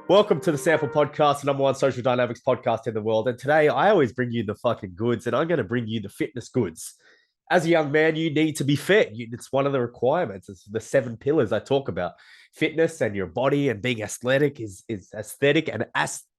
Welcome to the Sample Podcast, the number one social dynamics podcast in the world. And today I always bring you the fucking goods, and I'm going to bring you the fitness goods. As a young man, you need to be fit. It's one of the requirements. It's the seven pillars I talk about. Fitness and your body and being athletic is aesthetic and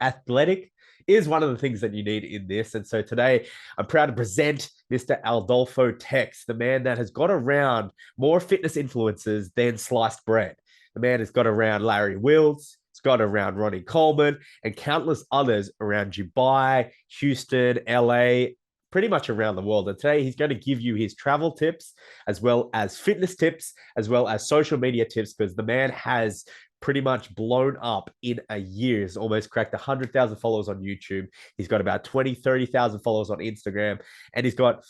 athletic is one of the things that you need in this. And so today I'm proud to present Mr. Adolfo Tex, the man that has got around more fitness influencers than sliced bread. The man has got around Larry Wills. It's got around Ronnie Coleman and countless others around Dubai, Houston, LA, pretty much around the world. And today he's going to give you his travel tips, as well as fitness tips, as well as social media tips, because the man has pretty much blown up in a year. He's almost cracked 100,000 followers on YouTube. He's got about 30,000 followers on Instagram, and he's got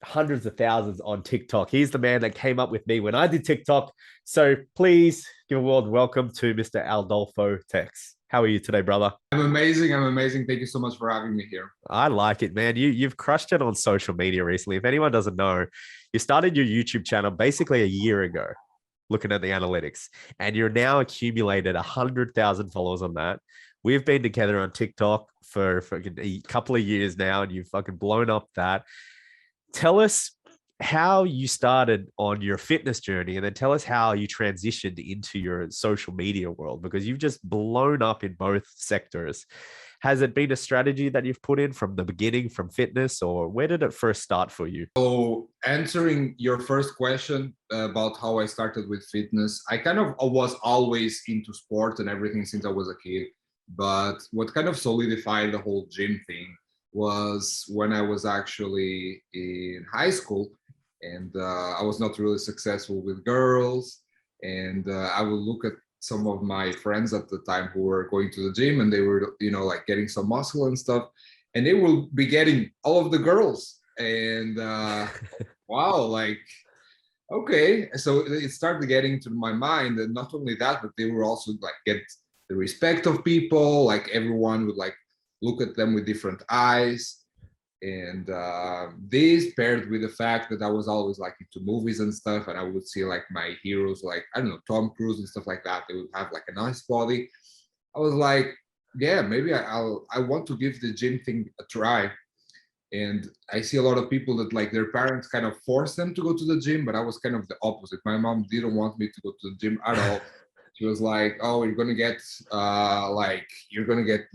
hundreds of thousands on TikTok. He's the man that came up with me when I did TikTok. So please give a warm welcome to Mr. Adolfo Tex. How are you today, brother? I'm amazing. I'm amazing. Thank you so much for having me here. I like it, man. You've crushed it on social media recently. If anyone doesn't know, you started your YouTube channel basically a year ago, looking at the analytics, and you're now accumulated 100,000 followers on that. We've been together on TikTok for a couple of years now, and you've fucking blown up that. Tell us how you started on your fitness journey, and then tell us how you transitioned into your social media world, because you've just blown up in both sectors. Has it been a strategy that you've put in from the beginning, from fitness, or where did it first start for you? So, answering your first question about how I started with fitness, I kind of was always into sport and everything since I was a kid. But what kind of solidified the whole gym thing was when I was actually in high school, and I was not really successful with girls. And I would look at some of my friends at the time who were going to the gym, and they were, like getting some muscle and stuff, and they will be getting all of the girls. And wow, like, okay. So it started getting to my mind, and not only that, but they were also like get the respect of people. Like everyone would like look at them with different eyes. And this paired with the fact that I was always like into movies and stuff, and I would see like my heroes, like, I don't know, Tom Cruise and stuff like that. They would have like a nice body. I was like, yeah, maybe I want to give the gym thing a try. And I see a lot of people that like their parents kind of force them to go to the gym, but I was kind of the opposite. My mom didn't want me to go to the gym at all. She was like, "Oh, you're gonna get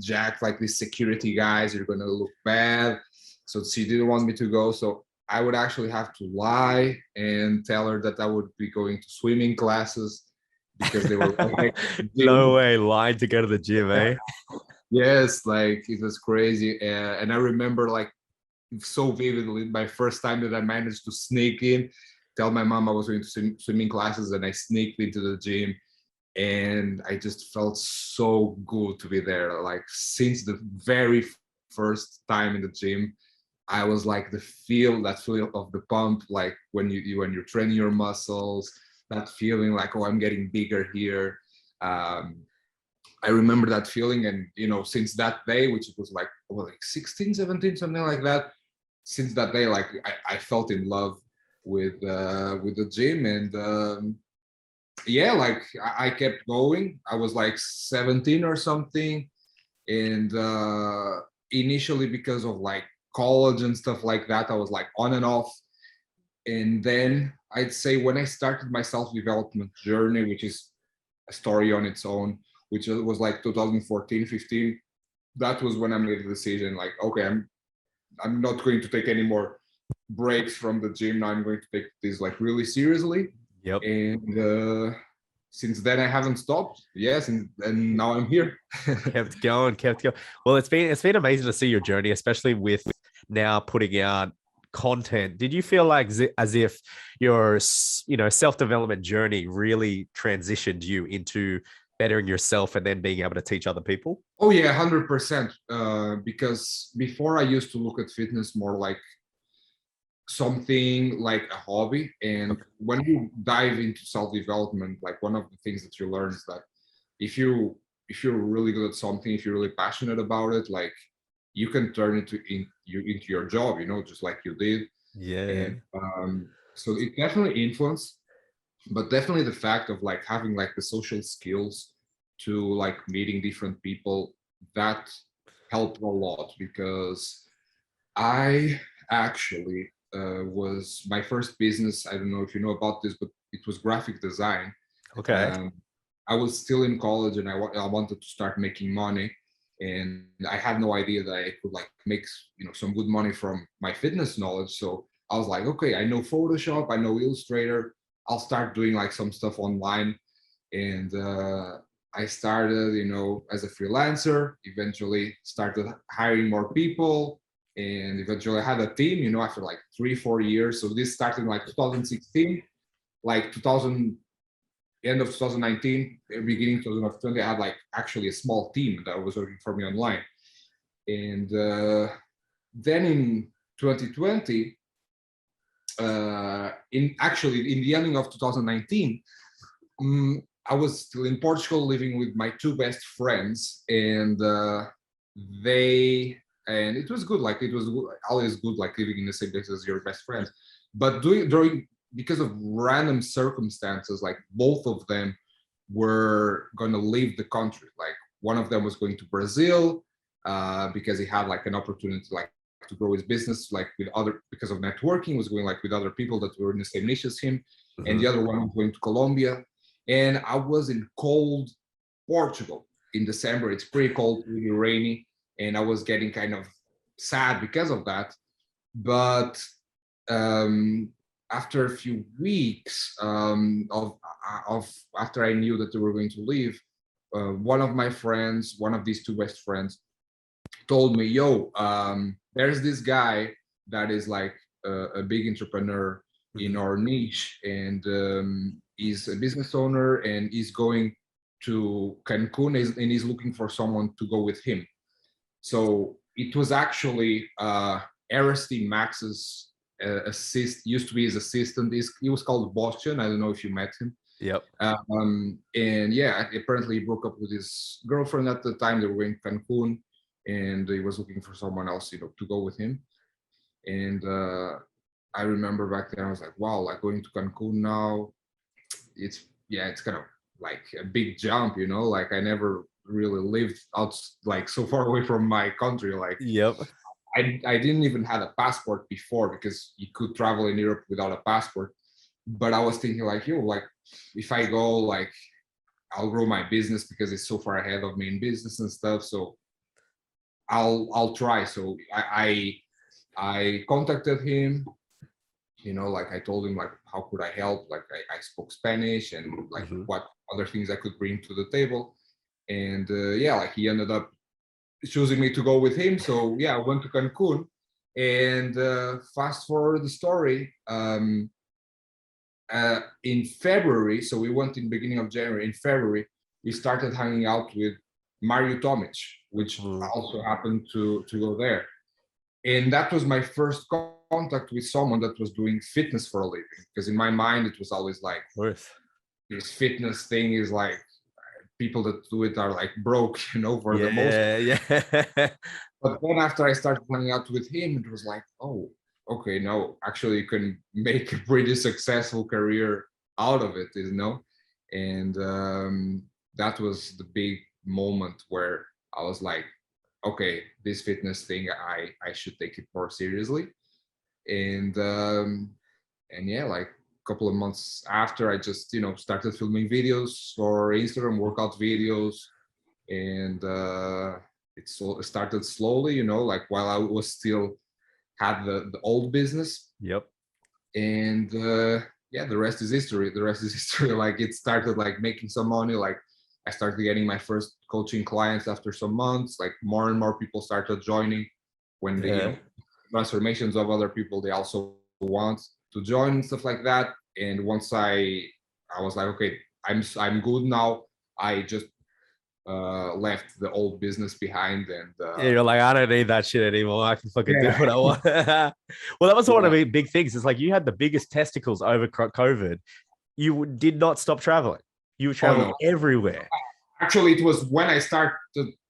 jacked like these security guys. You're gonna look bad." So she didn't want me to go. So I would actually have to lie and tell her that I would be going to swimming classes because they were like, no way, lying to go to the gym, eh? Yes, like it was crazy. And I remember like so vividly my first time that I managed to sneak in, tell my mom I was going to swimming classes, and I sneaked into the gym. And I just felt so good to be there. Like since the very first time in the gym, I was like that feel of the pump, like when you're training your muscles, that feeling like, oh, I'm getting bigger here. I remember that feeling, and since that day, which was like 16, 17, something like that. Since that day, like I felt in love with the gym, and yeah, like I kept going. I was like 17 or something, and initially because of like college and stuff like that, I was like on and off. And then I'd say when I started my self-development journey, which is a story on its own, which was like 2014, 15, that was when I made the decision, like, okay, I'm not going to take any more breaks from the gym. Now I'm going to take this like really seriously. Yep. And since then I haven't stopped. Yes, and now I'm here. kept going. Well, it's been amazing to see your journey, especially with now putting out content. Did you feel like as if your self-development journey really transitioned you into bettering yourself and then being able to teach other people? Oh yeah, 100%. Because before I used to look at fitness more like something like a hobby. And when you dive into self-development, like one of the things that you learn is that if you're really good at something, if you're really passionate about it, like you can turn it into your job, just like you did. Yeah. And so it definitely influenced, but definitely the fact of like having like the social skills to like meeting different people, that helped a lot because I actually was my first business. I don't know if you know about this, but it was graphic design. Okay. Um, I was still in college and I wanted to start making money, and I had no idea that I could like make some good money from my fitness knowledge. So I was like, okay, I know Photoshop, I know Illustrator. I'll start doing like some stuff online, and I started, as a freelancer. Eventually, started hiring more people, and eventually I had a team. After like 3-4 years. So this started in like 2016, like 2000 end of 2019, beginning 2020. I had like actually a small team that was working for me online, and then in 2020, in the ending of 2019. I was still in Portugal living with my two best friends, and it was good. Like it was always good, like living in the same place as your best friends. But because of random circumstances, like both of them were going to leave the country. Like one of them was going to Brazil because he had like an opportunity, like to grow his business, like with other because of networking, was going like with other people that were in the same niche as him, and the other one was going to Colombia. And I was in cold Portugal in December. It's pretty cold, really rainy, and I was getting kind of sad because of that. But after a few weeks of after I knew that they were going to leave, one of my friends, one of these two best friends, told me, "Yo, there's this guy that is like a big entrepreneur in our niche, and he's a business owner, and he's going to Cancun, and he's looking for someone to go with him." So it was actually Aristide Max's used to be his assistant. He was called Boston. I don't know if you met him. Yep. And yeah, apparently he broke up with his girlfriend at the time. They were in Cancun, and he was looking for someone else, to go with him. And I remember back then I was like, wow, like going to Cancun now, it's kind of like a big jump, like I never really lived out like so far away from my country. Like Yep. I didn't even have a passport before, because you could travel in Europe without a passport. But I was thinking like, like if I go, like I'll grow my business because it's so far ahead of me in business and stuff. So I'll try. So I contacted him, like I told him like how could I help? Like I spoke Spanish, and like what other things I could bring to the table. And yeah, like he ended up choosing me to go with him. So yeah, I went to Cancun, and fast forward the story. In February, so we went in beginning of January. In February, we started hanging out with Mario Tomic, which also happened to go there. And that was my first contact with someone that was doing fitness for a living. Because in my mind, it was always like, this fitness thing is like, people that do it are like broke, for the most part. Yeah. But then after I started hanging out with him, it was like, oh, okay, no, actually you can make a pretty successful career out of it, And that was the big moment where I was like, okay, this fitness thing, I should take it more seriously. And yeah, like a couple of months after, I just started filming videos for Instagram, workout videos. And it started slowly, like while I was still had the old business. Yep. And yeah, the rest is history. The rest is history. Like it started like making some money. Like I started getting my first coaching clients after some months. Like more and more people started joining when the transformations of other people, they also want to join and stuff like that. And once I was like, okay, I'm good now. I just left the old business behind, and Yeah, you're like, I don't need that shit anymore. I can fucking do yeah, what I want. Well, that was one of yeah. the big things. It's like you had the biggest testicles over COVID. You did not stop traveling. You were Oh traveling no, everywhere. actually, it was when I started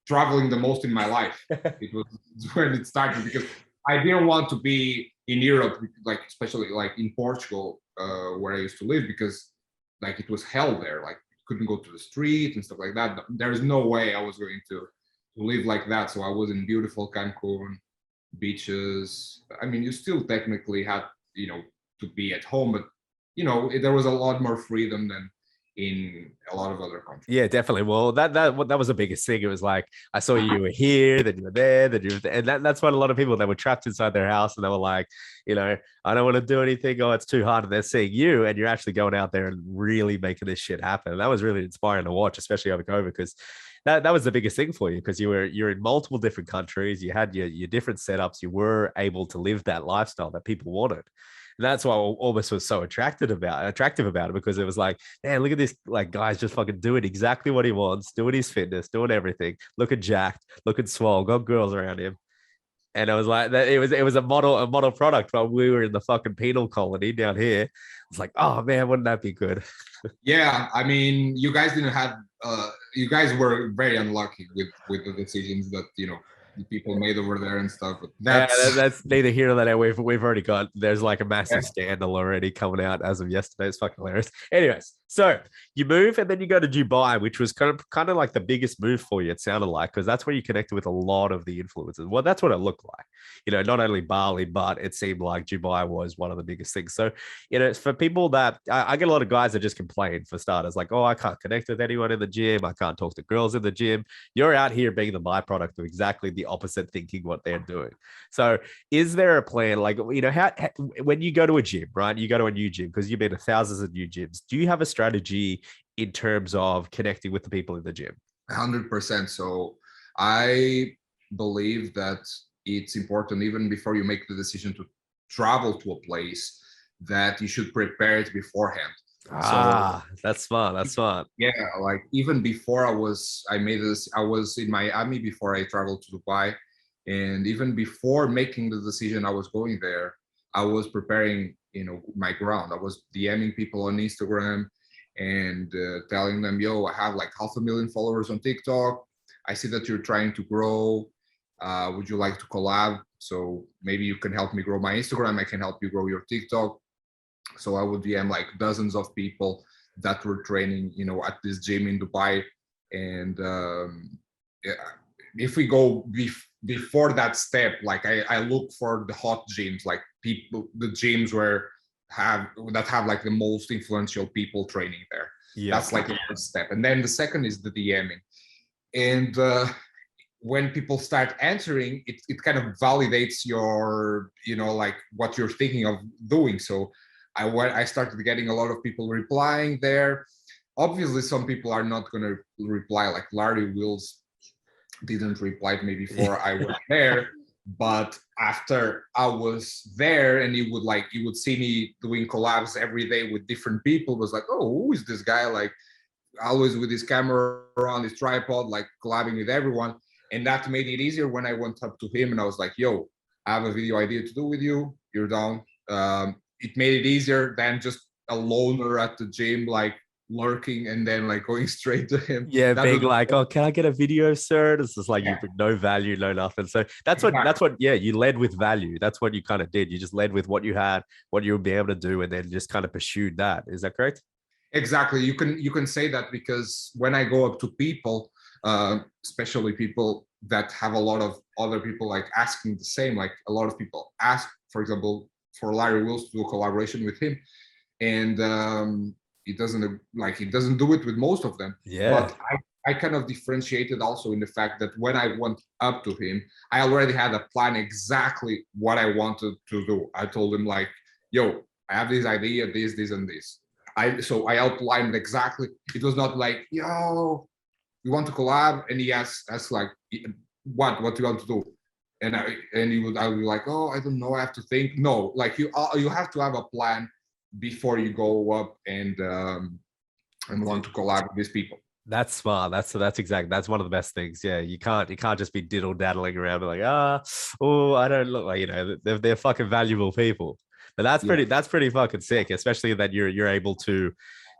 traveling the most in my life. It was when it started, because I didn't want to be in Europe, like especially like in Portugal, where I used to live, because like it was hell there. Like couldn't go to the street and stuff like that. There's no way I was going to live like that. So I was in beautiful Cancun beaches. I mean, you still technically had, to be at home, but there was a lot more freedom than in a lot of other countries. Yeah, definitely. Well, that was the biggest thing. It was like I saw you were here, then you were there, then you were there. And that's what a lot of people, they were trapped inside their house and they were like, I don't want to do anything. Oh, it's too hard. And they're seeing you and you're actually going out there and really making this shit happen. And that was really inspiring to watch, especially over COVID, because that was the biggest thing for you, because you're in multiple different countries. You had your different setups. You were able to live that lifestyle that people wanted. And that's why I almost was so attractive about it, because it was like, man, look at this, like, guy's just fucking doing exactly what he wants, doing his fitness, doing everything, looking jacked, looking swole, got girls around him. And I was like, that it was a model product while we were in the fucking penal colony down here. It's like, oh man, wouldn't that be good? Yeah, I mean, you guys didn't have you guys were very unlucky with the decisions that the people made over there and stuff. But that's neither here nor there. We've already got, there's like a massive scandal already coming out as of yesterday. It's fucking hilarious. Anyways, so you move and then you go to Dubai, which was kind of like the biggest move for you, it sounded like, because that's where you connected with a lot of the influencers. Well, that's what it looked like. Not only Bali, but it seemed like Dubai was one of the biggest things. So, for people that I get a lot of guys that just complain, for starters, like, oh, I can't connect with anyone in the gym. I can't talk to girls in the gym. You're out here being the byproduct of exactly the opposite thinking what they're doing. So is there a plan, like, how when you go to a gym, right, you go to a new gym, because you've been to thousands of new gyms, do you have a strategy in terms of connecting with the people in the gym? 100%. So I believe that it's important, even before you make the decision to travel to a place, that you should prepare it beforehand. That's smart. Yeah, like even before I was in Miami before I traveled to Dubai. And even before making the decision I was going there, I was preparing, my ground. I was DMing people on Instagram and telling them, yo, I have like 500,000 followers on TikTok. I see that you're trying to grow. Would you like to collab? So maybe you can help me grow my Instagram. I can help you grow your TikTok. So I would DM like dozens of people that were training, at this gym in Dubai. And if we go before that step, like I look for the hot gyms, like the gyms that have like the most influential people training there. Yeah. That's like the first step. And then the second is the DMing. And when people start answering, it kind of validates your, like what you're thinking of doing. So I started getting a lot of people replying there. Obviously, some people are not going to reply, like Larry Wills didn't reply to me before I was there. But after I was there and you would see me doing collabs every day with different people, it was like, oh, who is this guy? Like always with his camera on his tripod, like collabing with everyone. And that made it easier when I went up to him and I was like, yo, I have a video idea to do with you. You're down. It made it easier than just a loner at the gym, like lurking and then like going straight to him. Yeah, that being like, oh, can I get a video, sir? It's just like, you bring no value, no nothing. So that's what, you led with value. That's what you kind of did. You just led with what you had, what you would be able to do, and then just kind of pursued that. Is that correct? Exactly. You can say that, because when I go up to people, especially people that have a lot of other people like asking the same, like a lot of people ask, for example, for Larry Wills to do a collaboration with him, and he doesn't do it with most of them. Yeah. But I kind of differentiated also in the fact that when I went up to him, I already had a plan exactly what I wanted to do. I told him like, yo, I have this idea, this, and this. So I outlined exactly. It was not like, yo, we want to collab, and he asked like, what do you want to do? And I would be like, oh, I don't know, I have to think. No, like you have to have a plan before you go up and want to collab with these people. That's smart. That's one of the best things. Yeah, you can't just be diddle daddling around like, I don't look like, they're fucking valuable people. But that's pretty fucking sick, especially that you're able to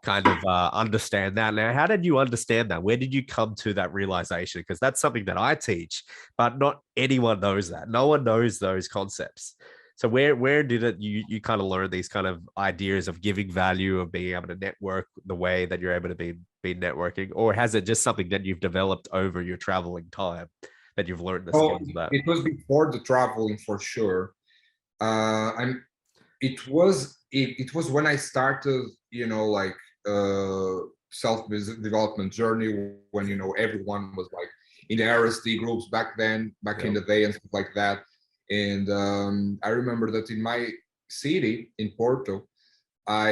kind of understand that. Now, how did you understand that? Where did you come to that realization? Because that's something that I teach, but not anyone knows that. No one knows those concepts. So where did it you kind of learn these kind of ideas of giving value, of being able to network the way that you're able to be networking, or has it just something that you've developed over your traveling time that you've learned the Oh, skills of that? it was before the traveling for sure. And it was when I started, like self development journey, when everyone was like in the RSD groups back then, back in Yep. the day and stuff like that. And I remember that in my city in Porto, I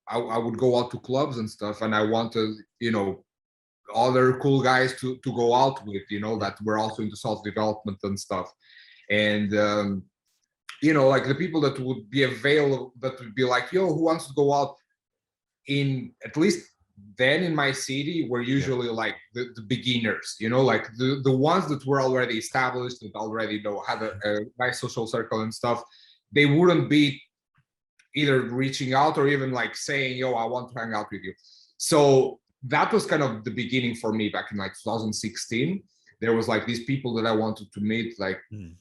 I would go out to clubs and stuff, and I wanted other cool guys to go out with, that were also into self development and stuff. And like the people that would be available, that would be like, yo, who wants to go out, in at least then in my city, were Yeah. usually like the beginners, like the ones that were already established, that already had a nice social circle and stuff. They wouldn't be either reaching out or even like saying, yo, I want to hang out with you. So that was kind of the beginning for me back in like 2016. There was like these people that I wanted to meet, like Mm.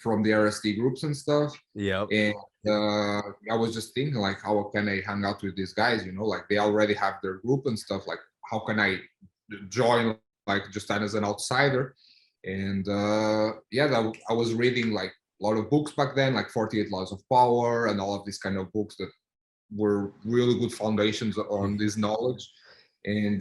from the RSD groups and stuff. Yep. And I was just thinking, like, how can I hang out with these guys? Like they already have their group and stuff. Like, how can I join, like, just as an outsider? And yeah, I was reading like a lot of books back then, like 48 Laws of Power and all of these kind of books that were really good foundations on this knowledge. And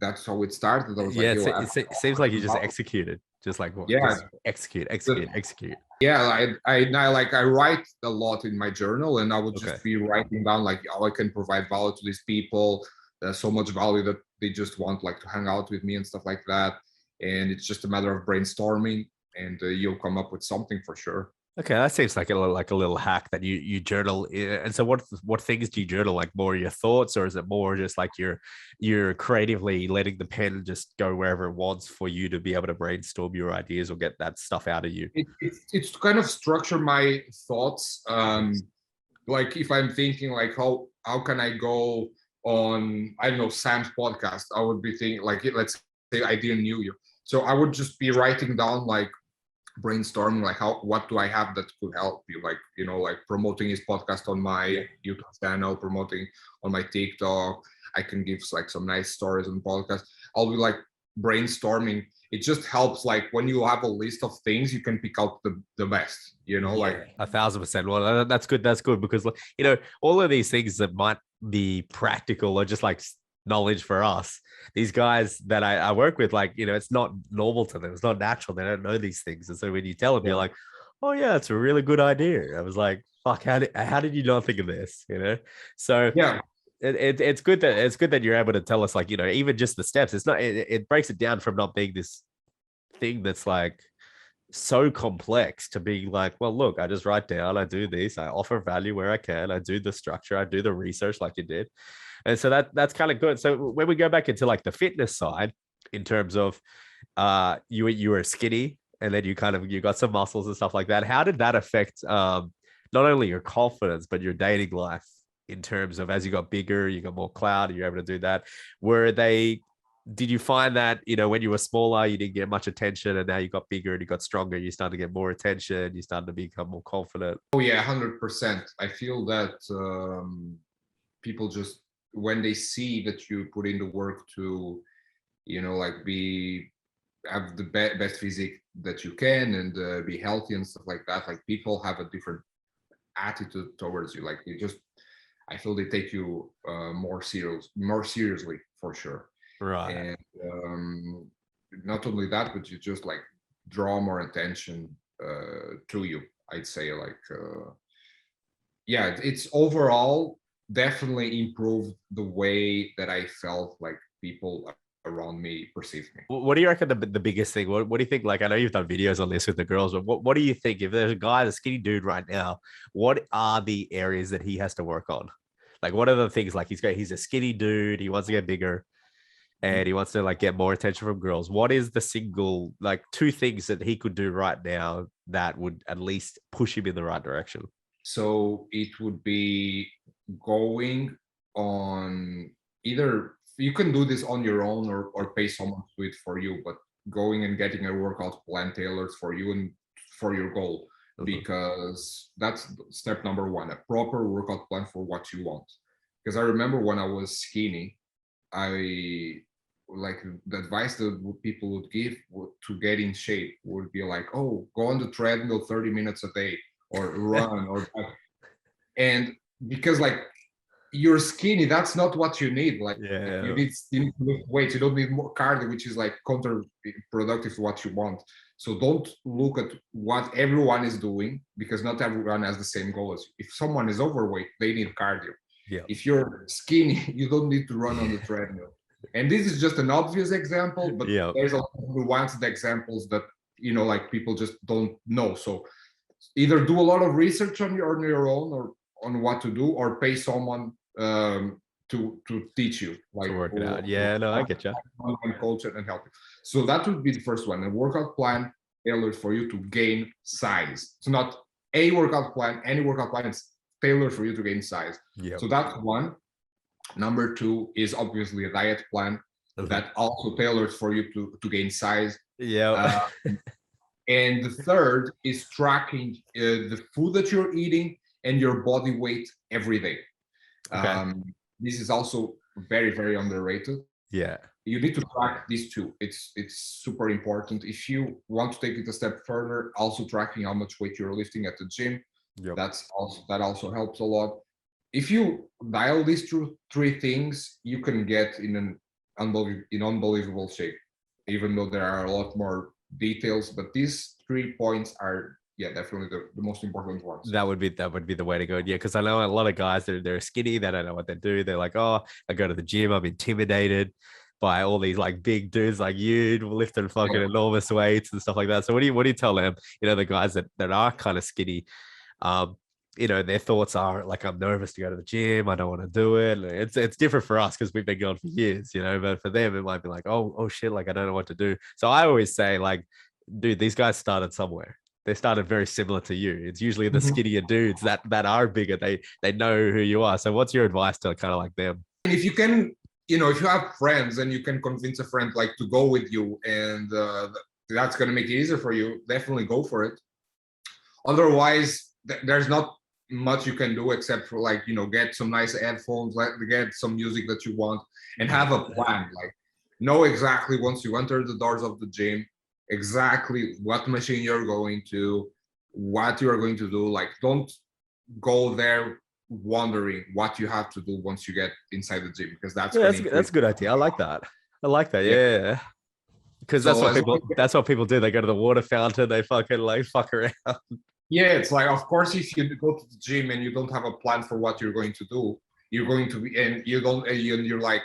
that's how it started. I was like, Yeah, yo, it seems like you just executed, just like what, yeah, just execute, execute, execute. yeah, I write a lot in my journal, and I would Okay. just be writing down like how I can provide value to these people. There's so much value that they just want like to hang out with me and stuff like that. And it's just a matter of brainstorming, and you'll come up with something for sure. Okay, that seems like a little hack that you journal. And so what things do you journal? Like more your thoughts, or is it more just like you're creatively letting the pen just go wherever it wants for you to be able to brainstorm your ideas or get that stuff out of you? It's to kind of structure my thoughts. Like if I'm thinking like how can I go on, I don't know, Sam's podcast, I would be thinking like, let's say I didn't knew you, so I would just be writing down like brainstorming like what do I have that could help you, like like promoting his podcast on my YouTube channel, promoting on my TikTok. I can give like some nice stories on podcast. I'll be like brainstorming. It just helps, like when you have a list of things, you can pick out the best, like 1,000%. Well, that's good. That's good because all of these things that might be practical or just like knowledge for us, these guys that I work with, like it's not normal to them. It's not natural. They don't know these things, and so when you tell them, you're like, oh yeah, it's a really good idea. I was like, fuck, how did you not think of this? So yeah. it's good that you're able to tell us, like even just the steps. It's not it breaks it down from not being this thing that's like so complex to being like, well, look, I just write down, I do this, I offer value where I can, I do the structure, I do the research like you did. And so that's kind of good. So when we go back into like the fitness side, in terms of you were skinny and then you got some muscles and stuff like that. How did that affect not only your confidence but your dating life, in terms of as you got bigger, you got more clout, you're able to do that? Did you find that when you were smaller you didn't get much attention, and now you got bigger and you got stronger, you started to get more attention, you started to become more confident? Oh yeah, 100%. I feel that people just, when they see that you put in the work to like have the best physique that you can, and be healthy and stuff like that, like people have a different attitude towards you. Like I feel they take you more seriously for sure. Right. And not only that, but you just like draw more attention to you, I'd say. Like yeah, it's overall definitely improved the way that I felt like people around me perceive me. What do you reckon the biggest thing? What do you think? Like, I know you've done videos on this with the girls, but what do you think if there's a guy, the skinny dude right now, what are the areas that he has to work on? Like, what are the things, like he's a skinny dude, he wants to get bigger and he wants to like get more attention from girls. What is the single, like two things that he could do right now that would at least push him in the right direction? So it would be going on, either you can do this on your own, or pay someone to do it for you, but going and getting a workout plan tailored for you and for your goal, because that's step number one, a proper workout plan for what you want. Because I remember when I was skinny, I like the advice that people would give to get in shape would be like, oh, go on the treadmill 30 minutes a day or run or and because like you're skinny, that's not what you need. Like you need to lift weights, you don't need more cardio, which is like counterproductive to what you want. So don't look at what everyone is doing, because not everyone has the same goal as you. If someone is overweight, they need cardio. If you're skinny, you don't need to run on the treadmill. And this is just an obvious example, but there's a lot of nuanced examples that, you know, like people just don't know. So either do a lot of research on your own or on what to do, or pay someone to teach you, like to work it out. Yeah, no, I get you. Online coach and help you. So that would be the first one, a workout plan tailored for you to gain size. So not a workout plan, any workout plan is tailored for you to gain size. So that's one. Number two is obviously a diet plan that also tailored for you to gain size. And the third is tracking the food that you're eating and your body weight every day. This is also very, very underrated. You need to track these two. It's super important. If you want to take it a step further, also tracking how much weight you're lifting at the gym. That also helps a lot. If you dial these three things, you can get in an unbelievable shape, even though there are a lot more details. But these 3 points are definitely the most important ones. That would be the way to go. Yeah, because I know a lot of guys they're skinny, they don't know what they do. They're like, oh, I go to the gym, I'm intimidated by all these like big dudes like you lifting fucking enormous weights and stuff like that. So what do you tell them? You know, the guys that are kind of skinny, you know, their thoughts are like, I'm nervous to go to the gym, I don't want to do it. It's different for us because we've been going for years, you know, but for them it might be like, oh shit, like I don't know what to do. So I always say, like, dude, these guys started somewhere. They started very similar to you. It's usually the skinnier dudes that are bigger. They know who you are. So what's your advice to kind of like them? If you can, you know, if you have friends and you can convince a friend like to go with you, and that's going to make it easier for you, definitely go for it. Otherwise, there's not much you can do except for, like, you know, get some nice headphones, like get some music that you want, and have a plan. Like, know exactly once you enter the doors of the gym exactly what machine you're going to, what you are going to do. Like, don't go there wondering what you have to do once you get inside the gym, because that's a good idea. I like that. Yeah. Because that's what people do. They go to the water fountain, they fucking like fuck around. Yeah, it's like, of course, if you go to the gym and you don't have a plan for what you're going to do, you're going to be, and you're like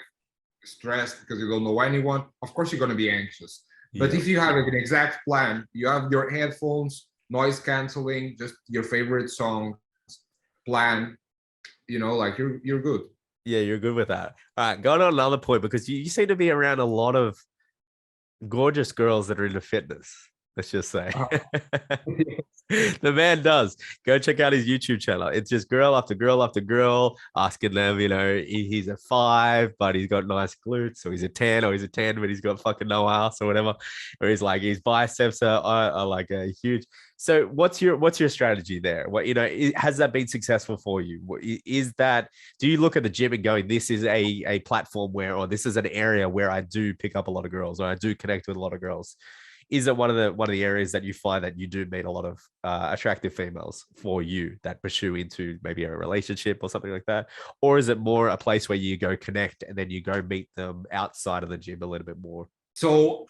stressed because you don't know anyone. Of course, you're going to be anxious. But if you have an exact plan, you have your headphones, noise canceling, just your favorite song, plan, you know, like you're good. Yeah, you're good with that. All right, going on another point, because you seem to be around a lot of gorgeous girls that are into fitness. Let's just say. The man does. Go check out his YouTube channel. It's just girl after girl after girl asking them, you know, he's a 5, but he's got nice glutes, or he's a 10, or he's a 10, but he's got fucking no ass or whatever. Or he's like, his biceps are like a huge. So what's your strategy there? What, you know, has that been successful for you? Is that, do you look at the gym and go, this is a platform where, or this is an area where I do pick up a lot of girls, or I do connect with a lot of girls? Is it one of the areas that you find that you do meet a lot of attractive females for you that pursue into maybe a relationship or something like that? Or is it more a place where you go connect and then you go meet them outside of the gym a little bit more? So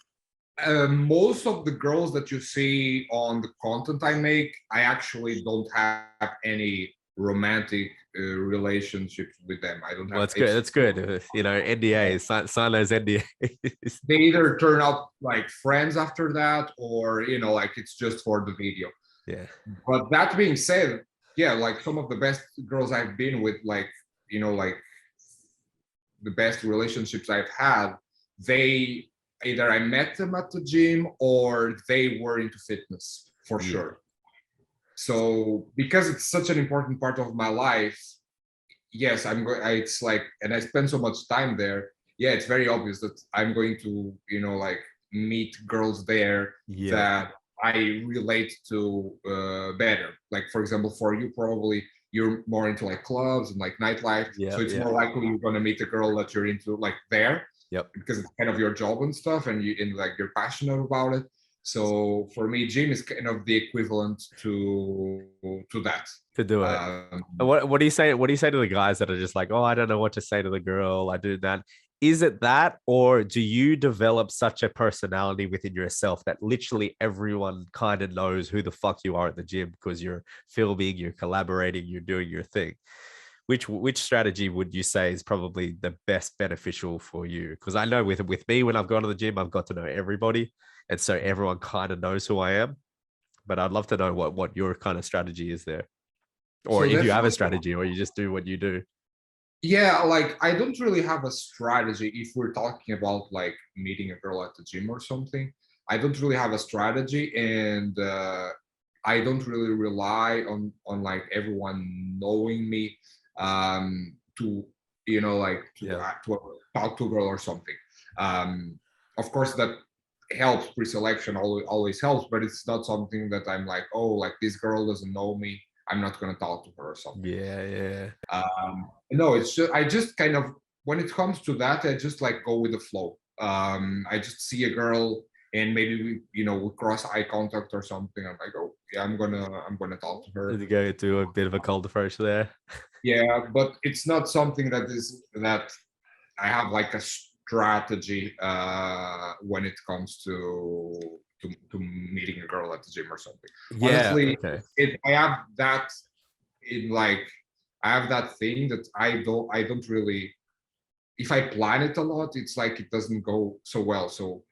most of the girls that you see on the content I make, I actually don't have any romantic relationships with them. I don't have. Well, that's good. That's good. You know, NDAs, sign those NDAs. They either turn out like friends after that, or, you know, like it's just for the video. Yeah. But that being said, yeah, like some of the best girls I've been with, like, you know, like the best relationships I've had, they either I met them at the gym or they were into fitness for sure. So because it's such an important part of my life, yes, it's like, and I spend so much time there. Yeah, it's very obvious that I'm going to, you know, like meet girls there that I relate to better. Like for example, for you probably you're more into like clubs and like nightlife, Yeah, so it's yeah, more likely you're gonna meet a girl that you're into like there yep. because it's kind of your job and stuff, and like you're passionate about it. So for me, gym is kind of the equivalent to that. To do it. Um, And what do you say? What do you say to the guys that are just like, oh, I don't know what to say to the girl. I do that. Is it that, or do you develop such a personality within yourself that literally everyone kind of knows who the fuck you are at the gym because you're filming, you're collaborating, you're doing your thing? Which strategy would you say is probably the best beneficial for you? Because I know with me when I've gone to the gym, I've got to know everybody, and so everyone kind of knows who I am. But I'd love to know what your kind of strategy is there, or so if you have a definitely, strategy, or you just do what you do. yeah, like I don't really have a strategy if we're talking about like meeting a girl at the gym or something. I don't really have a strategy, and I don't really rely on like everyone knowing me to like Yeah, to talk to a girl or something. Um, of course, that helps. Pre-selection always helps, but it's not something that I'm like, oh, like this girl doesn't know me, I'm not gonna talk to her or something. yeah, yeah. No, it's just I just kind of when it comes to that, I just like go with the flow. I just see a girl and maybe we cross eye contact or something. I'm like, oh yeah, I'm gonna talk to her. To go to a bit of a cold approach there. Yeah, but it's not something that I have like a strategy when it comes to meeting a girl at the gym or something. Yeah. Honestly, Okay. I have that in like I have that thing that I don't really if I plan it a lot, it's like it doesn't go so well. So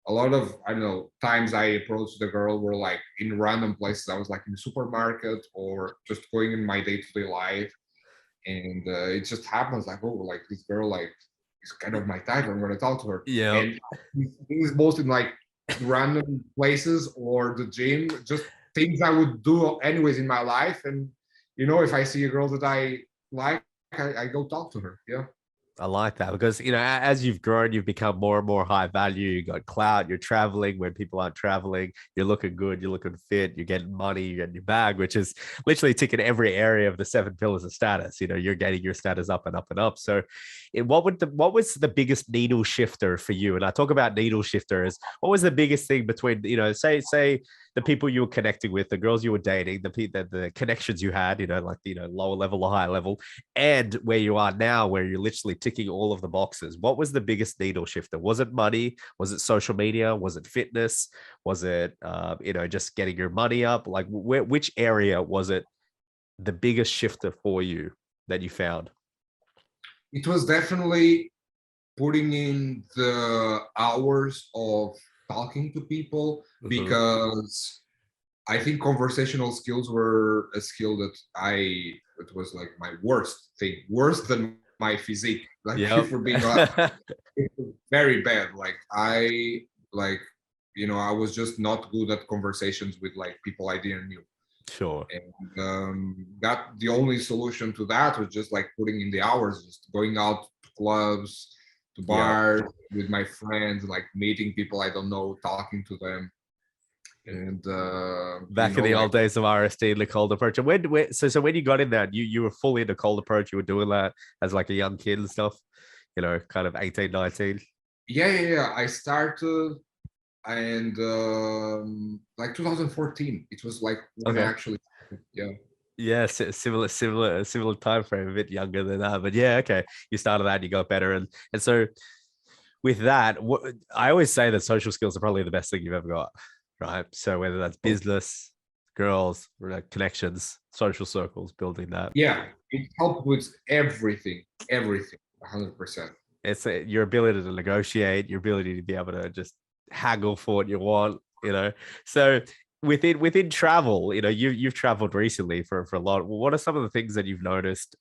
a lot of I don't know times I approached the girl were like in random places. I was like in the supermarket or just going in my day-to-day life, and it just happens like oh like this girl like is kind of my type. I'm gonna talk to her, Yeah. and things both in like random places or the gym, just things I would do anyways in my life. And if I see a girl that I like, I go talk to her. Yeah. I like that because as you've grown, you've become more and more high value. You got clout. You're traveling when people aren't traveling. You're looking good. You're looking fit. You're getting money. You're getting your bag, which is literally ticking every area of the seven pillars of status. You're getting your status up and up and up. So, what was the biggest needle shifter for you? And I talk about needle shifters. What was the biggest thing between say the people you were connecting with, the girls you were dating, the connections you had, like lower level or higher level, and where you are now, where you're literally ticking all of the boxes? What was the biggest needle shifter? Was it money? Was it social media? Was it fitness? Was it, just getting your money up? Like, which area was it the biggest shifter for you that you found? It was definitely putting in the hours of talking to people Mhm. because I think conversational skills were a skill that it was like my worst thing, worse than my physique. Like if Yep. we're being honest, it was very bad. Like I was just not good at conversations with like people I didn't knew. Sure. And that the only solution to that was just like putting in the hours, just going out to clubs, to Yeah. bars with my friends, like meeting people I don't know, talking to them, and Back in the like old days of RSD and the cold approach. And so when you got in that, you were fully into cold approach. You were doing that as like a young kid and stuff, kind of 18, 19. yeah. I started and like 2014. It was like when I Okay. actually yeah. Yeah, similar time frame, a bit younger than that. But yeah, okay. You started that, you got better. And so with that, I always say that social skills are probably the best thing you've ever got, right? So whether that's business, girls, connections, social circles, building that. Yeah, it helped with everything, 100%. It's your ability to negotiate, your ability to be able to just haggle for what you want. So within travel, you've traveled recently for a lot. What are some of the things that you've noticed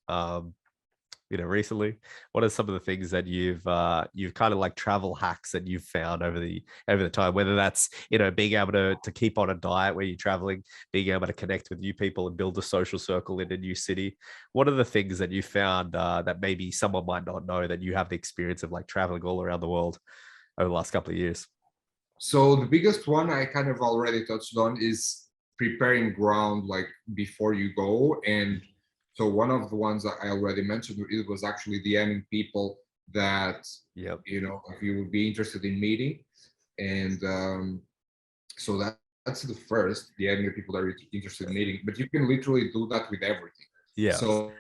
recently? What are some of the things that you've kind of like travel hacks that you've found over the time, whether that's being able to keep on a diet where you're traveling, being able to connect with new people and build a social circle in a new city? What are the things that you found that maybe someone might not know, that you have the experience of like traveling all around the world over the last couple of years? So the biggest one I kind of already touched on is preparing ground like before you go. And so one of the ones that I already mentioned, it was actually DMing people that, Yep. if you would be interested in meeting. And so that's the first, DMing the people that are interested in meeting. But you can literally do that with everything. Yeah. So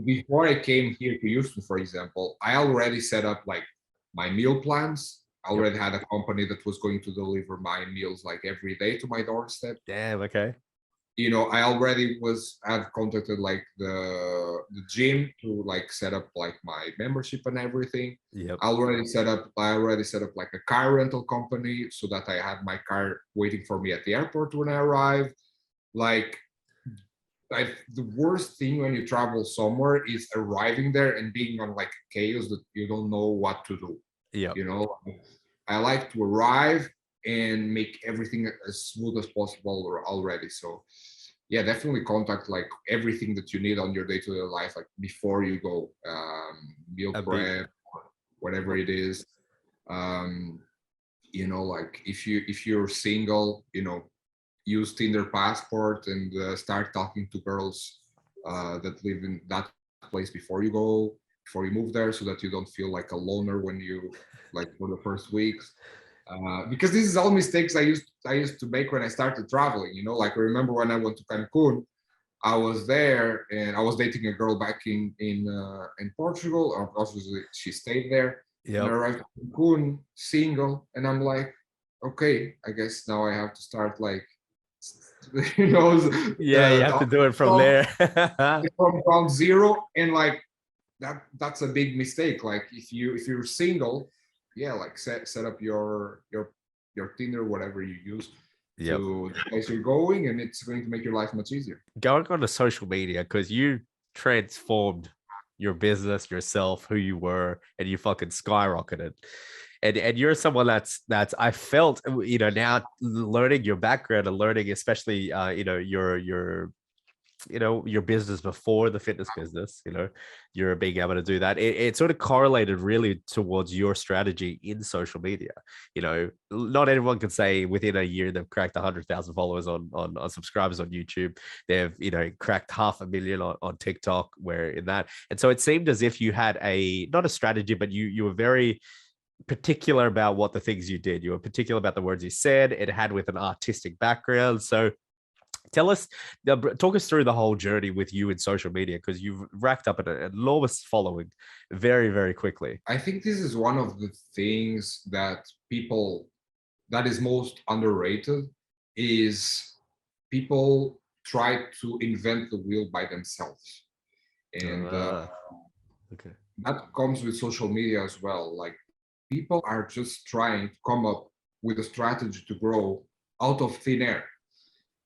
before I came here to Houston, for example, I already set up like my meal plans. I Yep. already had a company that was going to deliver my meals like every day to my doorstep. Damn. Okay. I already have contacted like the gym to like set up like my membership and everything. Yep. I already set up like a car rental company so that I had my car waiting for me at the airport when I arrive. Like the worst thing when you travel somewhere is arriving there and being on like chaos that you don't know what to do. Yep. You know, I like to arrive and make everything as smooth as possible already. So yeah, definitely contact like everything that you need on your day-to-day life, like before you go, meal A big. prep, whatever it is. Um, like if you're single, use Tinder passport and start talking to girls that live in that place before you move there, so that you don't feel like a loner when you like for the first weeks. Because this is all mistakes I used to make when I started traveling. Like I remember when I went to Cancun, I was there and I was dating a girl back in Portugal. Obviously, she stayed there, and I Yep. arrived in Cancun single, and I'm like, okay, I guess now I have to start like, you know, Yeah, you have to do it from from there. from ground zero, and like that's a big mistake. Like if you're single, yeah, like set up your Tinder, whatever you use Yep. to the place you're going, and it's going to make your life much easier. Going on to social media because you transformed your business, yourself, who you were, and you fucking skyrocketed. And you're someone that's I felt now learning your background and learning especially your business before the fitness business, you're being able to do that. It sort of correlated really towards your strategy in social media. Not everyone can say within a year they've cracked 100,000 followers on subscribers on YouTube. They've cracked 500,000 on TikTok, where in that. And so it seemed as if you had not a strategy, but you were very particular about what the things you did. You were particular about the words you said. It had with an artistic background. So tell us, talk us through the whole journey with you in social media, because you've racked up an enormous following very, very quickly. I think this is one of the things that is most underrated is people try to invent the wheel by themselves. And Uh, okay. that comes with social media as well. Like people are just trying to come up with a strategy to grow out of thin air.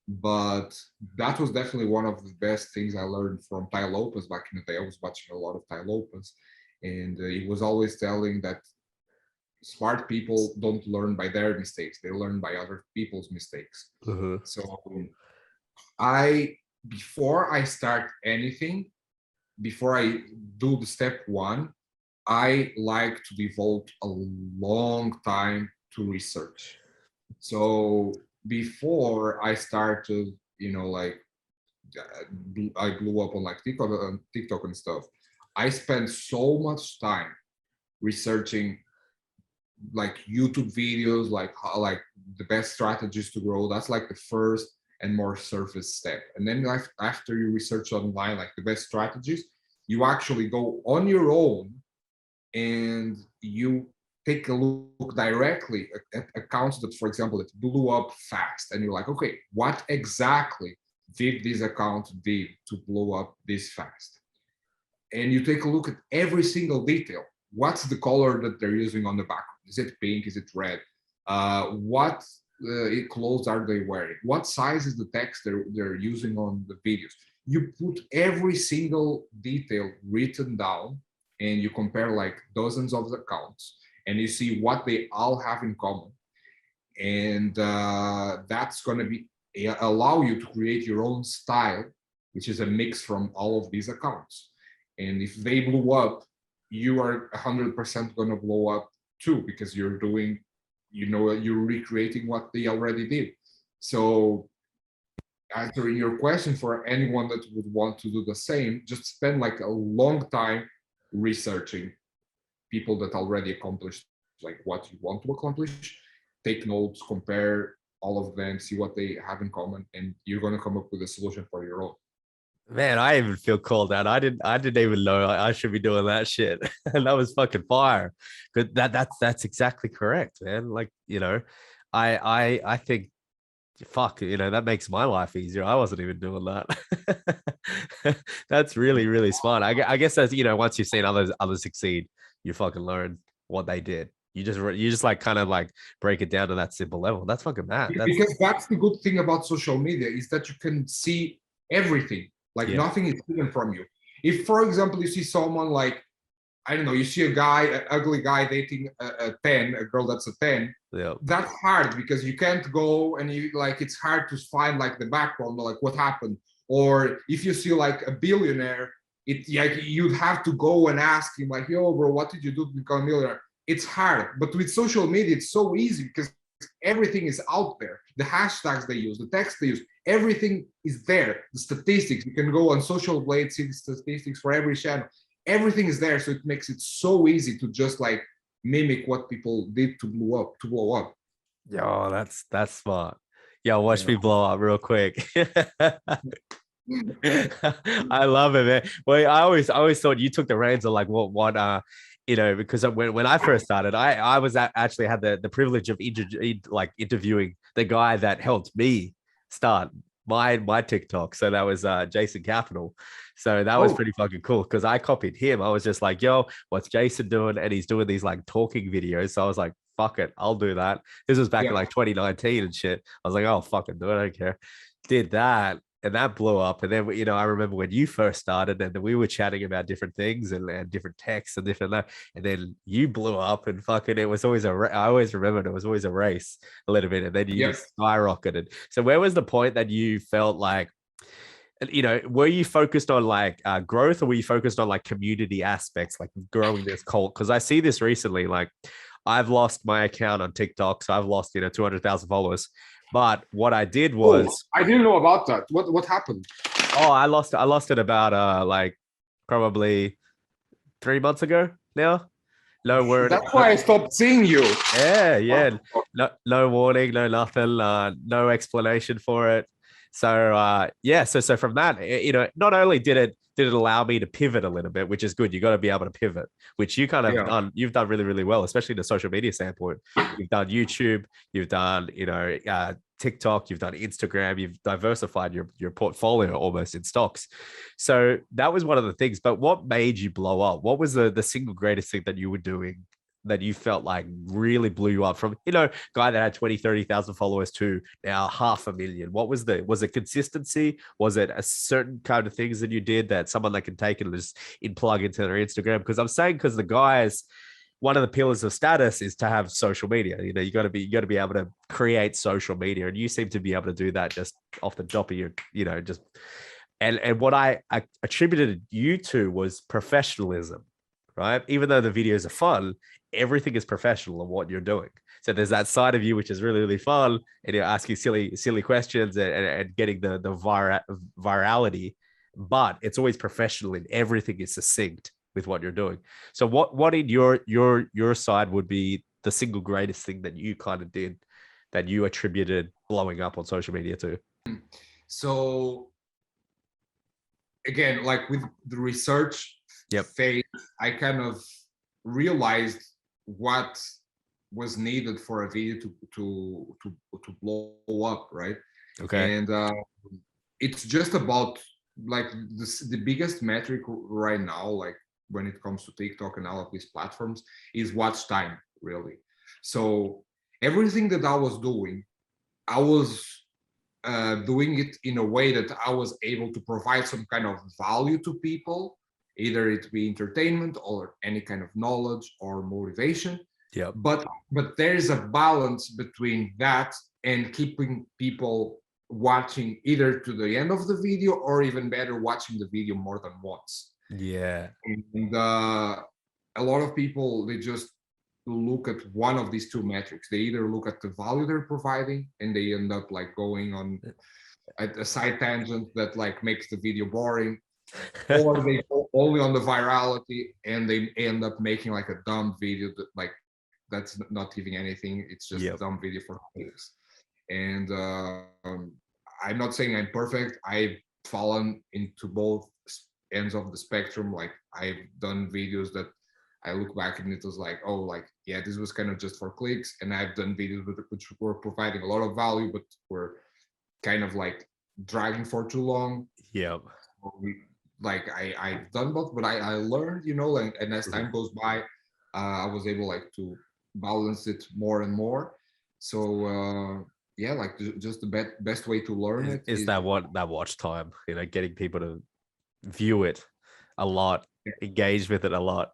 But that was definitely one of the best things I learned from Tai Lopez back in the day. I was watching a lot of Tai Lopez, and he was always telling that smart people don't learn by their mistakes; they learn by other people's mistakes. Uh-huh. So I, before I start anything, before I do the step one, I like to devote a long time to research. So before I started, like I blew up on like TikTok and stuff. I spent so much time researching like YouTube videos, like how, like the best strategies to grow. That's like the first and more surface step. And then like after you research online, like the best strategies, you actually go on your own and you take a look directly at accounts that, for example, that blew up fast, and you're like, okay, what exactly did this account did to blow up this fast? And you take a look at every single detail. What's the color that they're using on the background? Is it pink? Is it red? What clothes are they wearing? What size is the text they're using on the videos? You put every single detail written down, and you compare like dozens of accounts, and you see what they all have in common. And that's going to be allow you to create your own style, which is a mix from all of these accounts. And if they blew up, you are 100% going to blow up too, because you're recreating what they already did. So answering your question, for anyone that would want to do the same, just spend like a long time researching people that already accomplished like what you want to accomplish. Take notes, compare all of them, see what they have in common, and you're going to come up with a solution for your own. Man, I even feel called out. I didn't even know I should be doing that shit. And that was fucking fire. But that's exactly correct, man. Like, I think fuck, that makes my life easier. I wasn't even doing that. That's really, really smart. I guess that's, once you've seen others succeed, you fucking learn what they did. You just like kind of like break it down to that simple level. That's fucking mad. Because that's the good thing about social media, is that you can see everything. Like nothing is hidden from you. If, for example, you see someone like, I don't know, you see a guy, an ugly guy dating a 10, a girl that's a 10, that's hard because you can't go and it's hard to find like the background, like what happened. Or if you see like a billionaire, you'd have to go and ask him like, yo, bro, what did you do to become a millionaire? It's hard. But with social media, it's so easy because everything is out there. The hashtags they use, the text they use, everything is there. The statistics, you can go on Social Blade, see the statistics for every channel. Everything is there, so it makes it so easy to just like mimic what people did to blow up. Yo, that's smart. Yo, watch me blow up real quick. I love it, man. Well, I always thought you took the reins of like what because when I first started, I was actually had the privilege of interviewing the guy that helped me start my TikTok. So that was Jason Capital. So that was pretty fucking cool because I copied him. I was just like, yo, what's Jason doing? And he's doing these like talking videos. So I was like, fuck it, I'll do that. This was back in like 2019 and shit. I was like, oh, fucking do it. I don't care. Did that. And that blew up. And then, I remember when you first started and we were chatting about different things and different texts and different that. And then you blew up and fucking, it was always I always remembered it was always a race a little bit. And then you just skyrocketed. So where was the point that you felt like, were you focused on like growth, or were you focused on like community aspects, like growing this cult? Because I see this recently, like I've lost my account on TikTok. So I've lost, 200,000 followers. But what I did was, I didn't know about that. What happened? Oh, I lost it about like probably 3 months ago now. No word. That's why I stopped seeing you. Yeah. No warning, no nothing, no explanation for it. So so from that, not only did it allow me to pivot a little bit, which is good. You got to be able to pivot, which you kind of done. You've done really, really well, especially in the social media standpoint. You've done YouTube, you've done TikTok, you've done Instagram, you've diversified your portfolio almost in stocks. So that was one of the things. But what made you blow up? What was the single greatest thing that you were doing that you felt like really blew you up, from guy that had 20,000-30,000 followers to now 500,000? What was it consistency? Was it a certain kind of things that you did that someone that can take and just plug into their Instagram? Because I'm saying, because the guys, one of the pillars of status is to have social media. You got to be able to create social media, and you seem to be able to do that just off the top of your, just. And what I attributed you to was professionalism, right? Even though the videos are fun, everything is professional in what you're doing. So there's that side of you which is really, really fun, and you're asking silly questions and getting the virality, but it's always professional and everything is succinct with what you're doing. So what in your side would be the single greatest thing that you kind of did that you attributed blowing up on social media to? So again, like with the research phase, I kind of realized what was needed for a video to blow up, right? Okay. And it's just about like the biggest metric right now, like when it comes to TikTok and all of these platforms, is watch time, really. So everything that I was doing, I was doing it in a way that I was able to provide some kind of value to people, either it be entertainment or any kind of knowledge or motivation. Yeah. But there's a balance between that and keeping people watching either to the end of the video, or even better, watching the video more than once. Yeah. And a lot of people, they just look at one of these two metrics. They either look at the value they're providing and they end up like going on a side tangent that like makes the video boring, or they go only on the virality and they end up making like a dumb video that like that's not giving anything. It's just a dumb video for clicks. And I'm not saying I'm perfect. I've fallen into both ends of the spectrum. Like I've done videos that I look back and it was like, oh, like, yeah, this was kind of just for clicks. And I've done videos which were providing a lot of value, but were kind of like dragging for too long. Yeah. Like I've done both, but I learned, you know, and as time goes by, I was able like to balance it more and more. So yeah, like just the best way to learn it is that watch time, you know, getting people to view it a lot, engage with it a lot,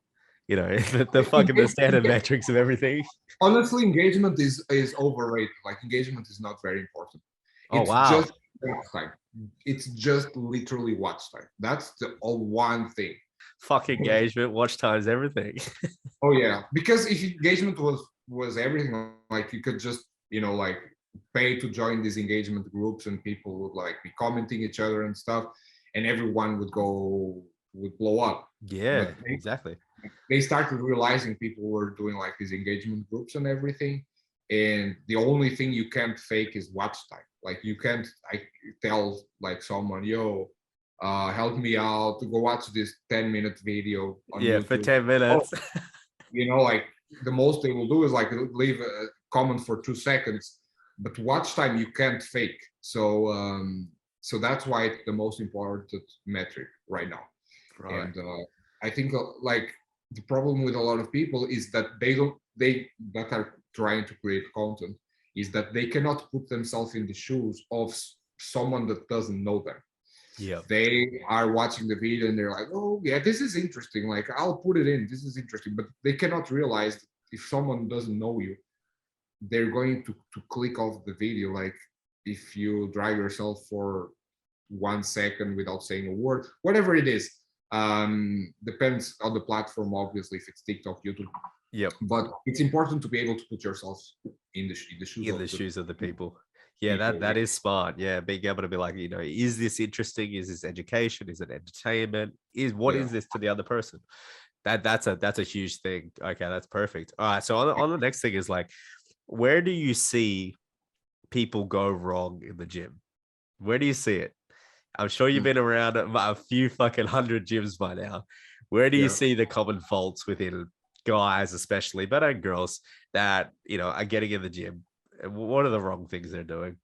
you know, the fucking the standard metrics of everything. Honestly, engagement is overrated. Like engagement is not very important. Oh, It's wow. just watch time. It's just literally watch time. That's the one thing. Fuck engagement, watch time is everything. Oh yeah, because if engagement was everything, like you could just, you know, like pay to join these engagement groups and people would like be commenting each other and stuff, and everyone would blow up. Yeah, exactly. They started realizing people were doing like these engagement groups and everything, and the only thing you can't fake is watch time. Like you can't tell like someone, yo, help me out to go watch this 10-minute video on YouTube. For 10 minutes. You know, like the most they will do is like leave a comment for 2 seconds, but watch time you can't fake. So that's why it's the most important metric right now. Right. And I think like the problem with a lot of people is that they that are trying to create content is that they cannot put themselves in the shoes of someone that doesn't know them. Yeah, they are watching the video and they're like, oh yeah, this is interesting, like I'll put it in, this is interesting, but they cannot realize that if someone doesn't know you, they're going to click off the video. Like if you drag yourself for 1 second without saying a word, whatever it is, depends on the platform, obviously, if it's TikTok, YouTube. Yep. But it's important to be able to put yourself in the shoes of the people. Yeah, that is smart. Yeah, being able to be like, you know, is this interesting? Is this education? Is it entertainment? Is this to the other person? That's a huge thing. Okay, that's perfect. All right, so on the next thing is like, where do you see people go wrong in the gym? Where do you see it? I'm sure you've been around a few fucking 100 gyms by now. Where do you see the common faults within guys, especially, but and girls that, you know, are getting in the gym? What are the wrong things they're doing?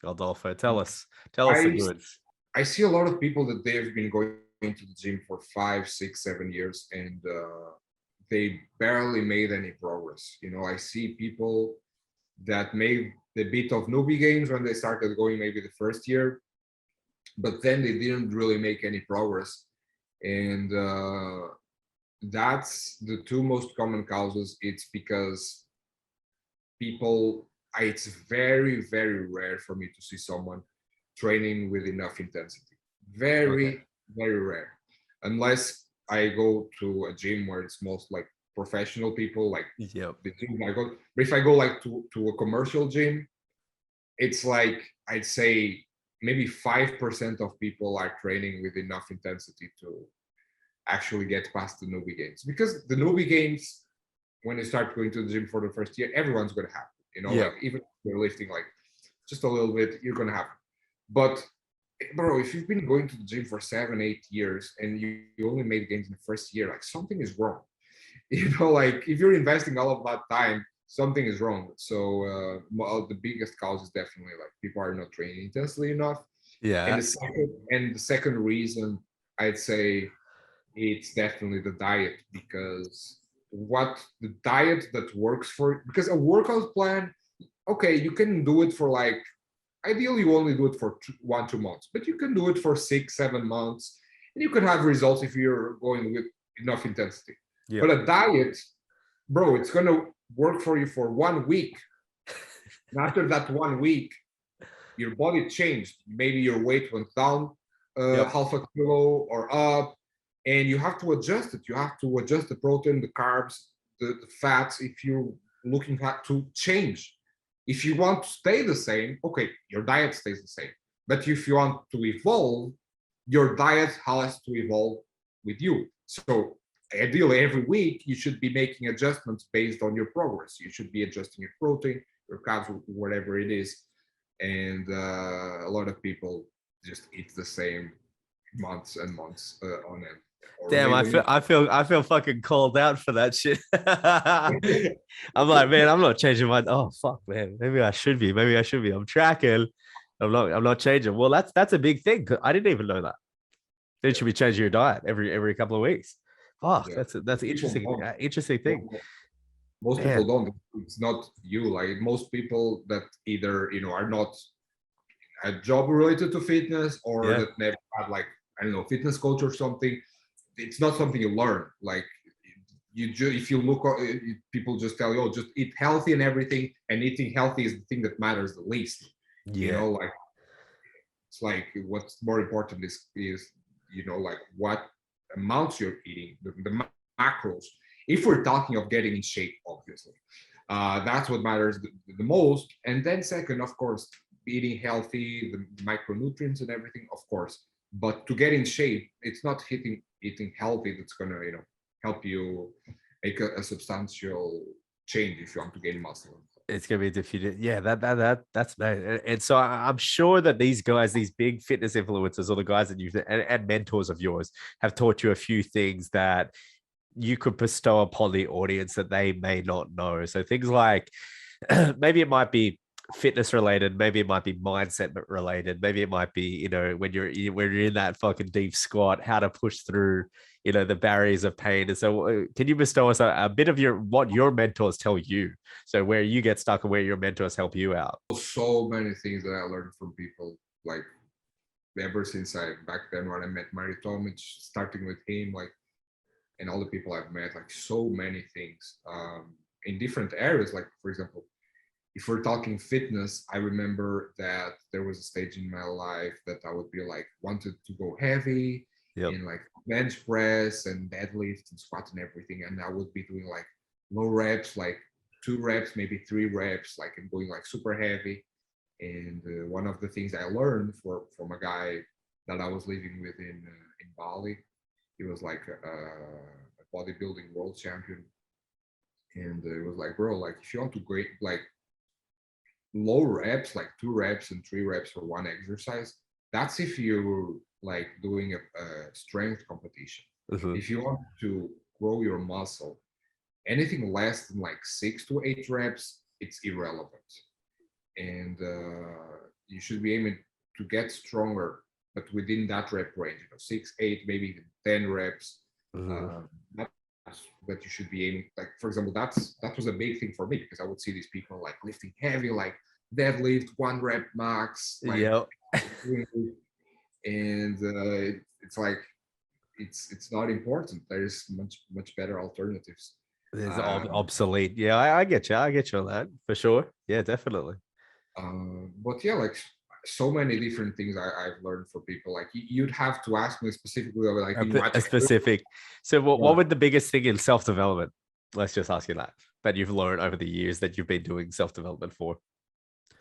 Adolfo, tell us the goods. I see a lot of people that they've been going to the gym for 5, 6, 7 years and they barely made any progress. You know, I see people that made the bit of newbie gains when they started going maybe the first year, but then they didn't really make any progress. And that's the two most common causes. It's because people, it's very, very rare for me to see someone training with enough intensity. Very rare. Unless I go to a gym where it's most like professional people, like the gym I go. But if I go like to a commercial gym, it's like, I'd say maybe 5% of people are training with enough intensity to actually get past the newbie gains. Because the newbie gains, when you start going to the gym for the first year, everyone's going to have it. You know, like even if you're lifting like just a little bit, you're going to have it. But bro, if you've been going to the gym for 7, 8 years and you only made gains in the first year, like something is wrong. You know, like if you're investing all of that time, something is wrong. So the biggest cause is definitely like people are not training intensely enough. Yeah. And the second reason, I'd say, it's definitely the diet, because what the diet that works for, because a workout plan, okay, you can do it for like, ideally you only do it for 1-2 months, but you can do it for 6-7 months and you can have results if you're going with enough intensity. But a diet, bro, it's going to work for you for 1 week. And after that 1 week, your body changed. Maybe your weight went down half a kilo or up, and you have to adjust it. You have to adjust the protein, the carbs, the fats if you're looking to change. If you want to stay the same, okay, your diet stays the same. But if you want to evolve, your diet has to evolve with you. So ideally, every week you should be making adjustments based on your progress. You should be adjusting your protein, your carbs, whatever it is. And a lot of people just eat the same months and months on end. Or Damn, I feel fucking called out for that shit. I'm like, man, I'm not changing my. Oh fuck, man. Maybe I should be. Maybe I should be. I'm tracking. I'm not changing. Well, that's a big thing. I didn't even know that. You should be changing your diet every couple of weeks. Fuck, yeah, that's an people interesting don't. interesting thing. Most people Man, don't. It's not you. Like most people that either are not a job related to fitness or yeah, that never had like I don't know fitness coach or something. It's not something you learn. Like if you look, people just tell you, oh, just eat healthy and everything, and eating healthy is the thing that matters the least. yeah. Like it's like what's more important is like what amounts you're eating, the macros. If we're talking of getting in shape, obviously, that's what matters the most. And then second, of course, eating healthy, the micronutrients and everything, of course. But to get in shape, it's not eating healthy that's gonna help you make a substantial change if you want to gain muscle. It's gonna be defeated. Yeah, that's man. And so I'm sure that these guys, these big fitness influencers, or the guys that you've and mentors of yours, have taught you a few things that you could bestow upon the audience that they may not know. So things like maybe it might be fitness related, maybe it might be mindset related, maybe it might be when you're in that fucking deep squat, how to push through the barriers of pain. And so can you bestow us a bit of what your mentors tell you, so where you get stuck and where your mentors help you out? So many things that I learned from people, like ever since I back then when I met Mary Tomic, starting with him, like, and all the people I've met, like so many things in different areas. Like for example, if we're talking fitness, I remember that there was a stage in my life that I would be like wanted to go heavy Yep. in like bench press and deadlift and squat and everything, and I would be doing like low reps, like 2 reps, maybe 3 reps, like and going like super heavy. And one of the things I learned from a guy that I was living with in Bali, he was like a bodybuilding world champion, and it was like, bro, like if you want to great like low reps, like 2 reps and 3 reps for one exercise, that's if you're like doing a strength competition. Mhm. If you want to grow your muscle, anything less than like 6 to 8 reps, it's irrelevant. And you should be aiming to get stronger, but within that rep range, 6, 8, maybe even 10 reps. Mhm. Uh, that you should be aiming. Like for example, that was a big thing for me because I would see these people like lifting heavy, like deadlift 1 rep max, like, Yep. and it's like it's not important. There's much better alternatives. There's Um, obsolete. Yeah, I get you. I get you on that for sure. Yeah, definitely. but yeah, like so many different things I've learned from people. Like you'd have to ask me specifically, like in what A area. specific. So, what Yeah. would the biggest thing in self development? Let's just ask you that you've learned over the years that you've been doing self development for,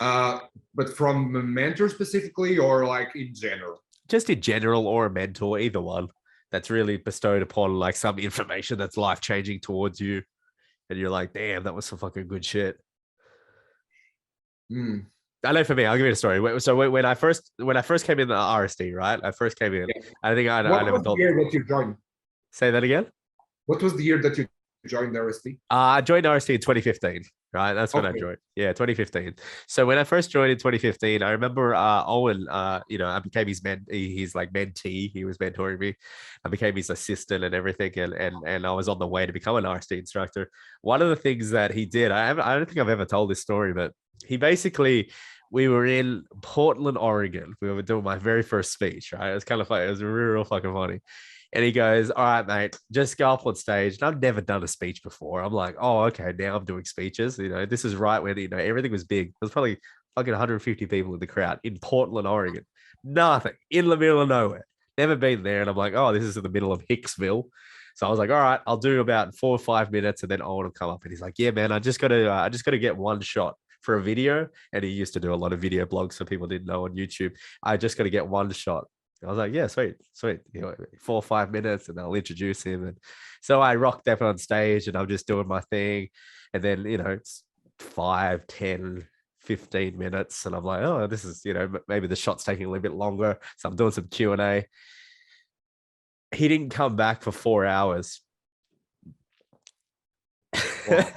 Uh, but from a mentor specifically, or like in general. just in general, or a mentor, either one, that's really bestowed upon like some information that's life changing towards you, and you're like, damn, that was some fucking good shit. Hmm. I know for me, I'll give you a story. So when I first came in the RSD, right? I first came in. Yeah. I think I What never was the told. year that you joined? Say that again. What was the year that you joined the RST? I joined RST in 2015, right? That's when I Okay. joined. Yeah, 2015. So when I first joined in 2015, I remember Owen, I became his he's like mentee. He was mentoring me. I became his assistant and everything. And I was on the way to become an RST instructor. One of the things that he did, I don't think I've ever told this story, but he basically, we were in Portland, Oregon. We were doing my very first speech, right? It was kind of funny. It was real fucking funny. And he goes, all right, mate, just go up on stage. And I've never done a speech before. I'm like, oh, okay, now I'm doing speeches. This is right when, everything was big. There's probably fucking 150 people in the crowd in Portland, Oregon. Nothing in the middle of nowhere. Never been there. And I'm like, oh, this is in the middle of Hicksville. So I was like, all right, I'll do about 4 or 5 minutes, and then Owen will come up, and he's like, yeah, man, I just gotta get one shot for a video. And he used to do a lot of video blogs, so people didn't know on YouTube. I just got to get one shot. I was like, yeah, sweet, sweet. 4 or 5 minutes, and I'll introduce him. And so I rocked up on stage, and I'm just doing my thing. And then, it's 5, 10, 15 minutes. And I'm like, oh, this is, maybe the shot's taking a little bit longer. So I'm doing some Q&A. He didn't come back for 4 hours. Wow.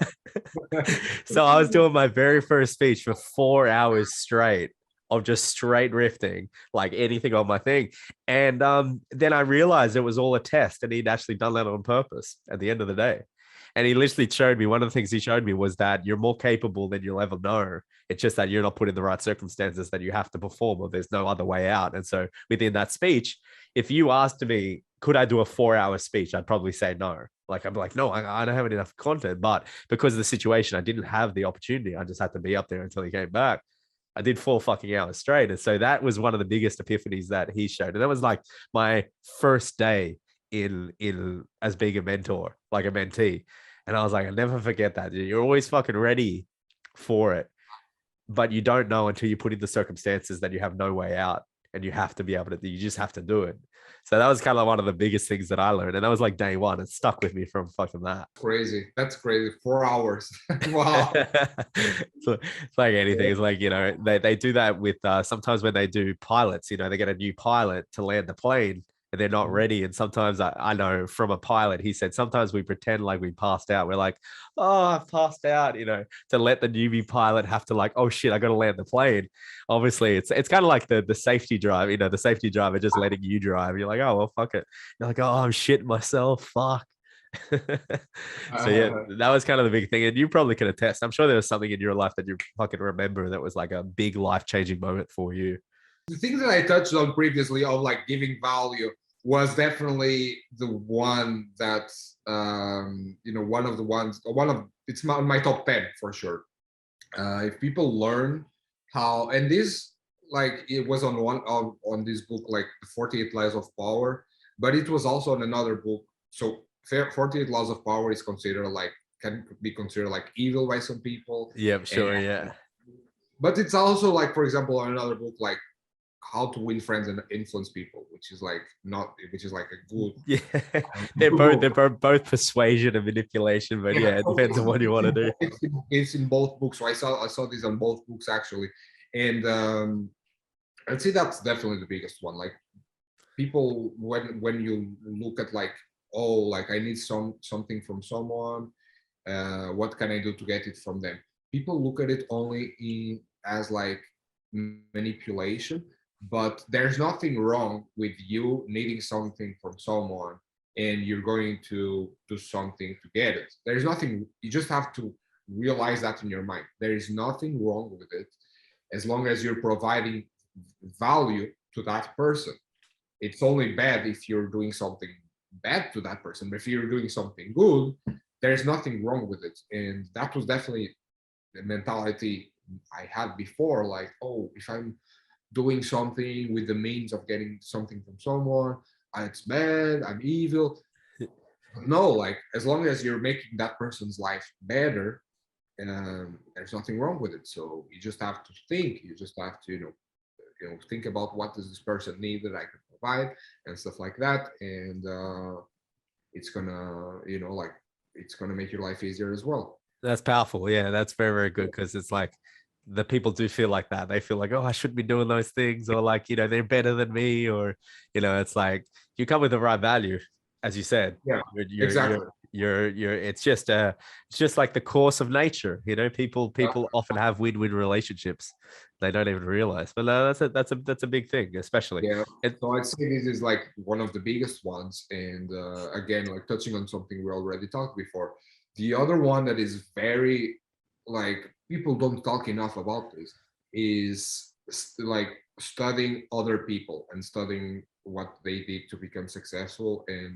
So I was doing my very first speech for 4 hours straight of just straight riffing, like anything on my thing. And then I realized it was all a test, and he'd actually done that on purpose at the end of the day. And he literally showed me, one of the things he showed me was that you're more capable than you'll ever know. It's just that you're not put in the right circumstances that you have to perform, or there's no other way out. And so within that speech, if you asked me, could I do a 4-hour speech? I'd probably say no. Like, I'd be like, no, I don't have enough content. But because of the situation, I didn't have the opportunity. I just had to be up there until he came back. I did 4 fucking hours straight. And so that was one of the biggest epiphanies that he showed. And that was like my first day in as being a mentor, like a mentee. And I was like, I'll never forget that. You're always fucking ready for it, but you don't know until you put in the circumstances that you have no way out, and you have to be able to, you just have to do it. So that was kind of one of the biggest things that I learned. And that was like day one. It stuck with me from fucking that. Crazy. That's crazy. 4 hours. Wow. So it's like anything. It's like, they do that with sometimes when they do pilots, they get a new pilot to land the plane, and they're not ready. And sometimes I know from a pilot, he said, sometimes we pretend like we passed out. We're like, oh, I've passed out, to let the newbie pilot have to like, oh shit, I got to land the plane. Obviously, it's kind of like the safety drive, the safety driver just letting you drive. You're like, oh, well, fuck it. You're like, oh, I'm shitting myself. Fuck. So yeah, that was kind of the big thing. And you probably can attest. I'm sure there was something in your life that you fucking remember that was like a big life-changing moment for you. The thing that I touched on previously of like giving value was definitely the one that it's my top 10 for sure. If people learn how, and this, like, it was on this book, like the 48 Laws of Power, but it was also on another book. So 48 Laws of Power is considered like, can be considered like evil by some people. Yeah, sure. Yeah. But it's also like, for example, on another book, like How to Win Friends and Influence People, which is like a good. Yeah, they're both persuasion and manipulation, but yeah, it depends on what you want to do. It's in both books. So I saw this on both books actually, and I'd say that's definitely the biggest one. Like, people, when you look at like, oh, like I need something from someone, what can I do to get it from them? People look at it only as like manipulation. But there's nothing wrong with you needing something from someone and you're going to do something to get it. There's nothing, you just have to realize that in your mind. There is nothing wrong with it as long as you're providing value to that person. It's only bad if you're doing something bad to that person. But if you're doing something good, there's nothing wrong with it. And that was definitely the mentality I had before. Like, oh, if I'm doing something with the means of getting something from someone, it's bad, I'm evil. No, like, as long as you're making that person's life better, there's nothing wrong with it. So you just have to think. You just have to, think about what does this person need that I can provide and stuff like that. And it's gonna, it's gonna make your life easier as well. That's powerful. Yeah, that's very, very good, because it's like the people do feel like that. They feel like, oh, I shouldn't be doing those things, or like, they're better than me, or, it's like you come with the right value, as you said. Yeah, you're, exactly. You're it's just like the course of nature. People often have win-win relationships. They don't even realize. But no, that's a big thing, especially. Yeah. So I'd say this is like one of the biggest ones. And again, like touching on something we already talked before. The other one that is very, like, people don't talk enough about this is like studying other people and studying what they did to become successful, and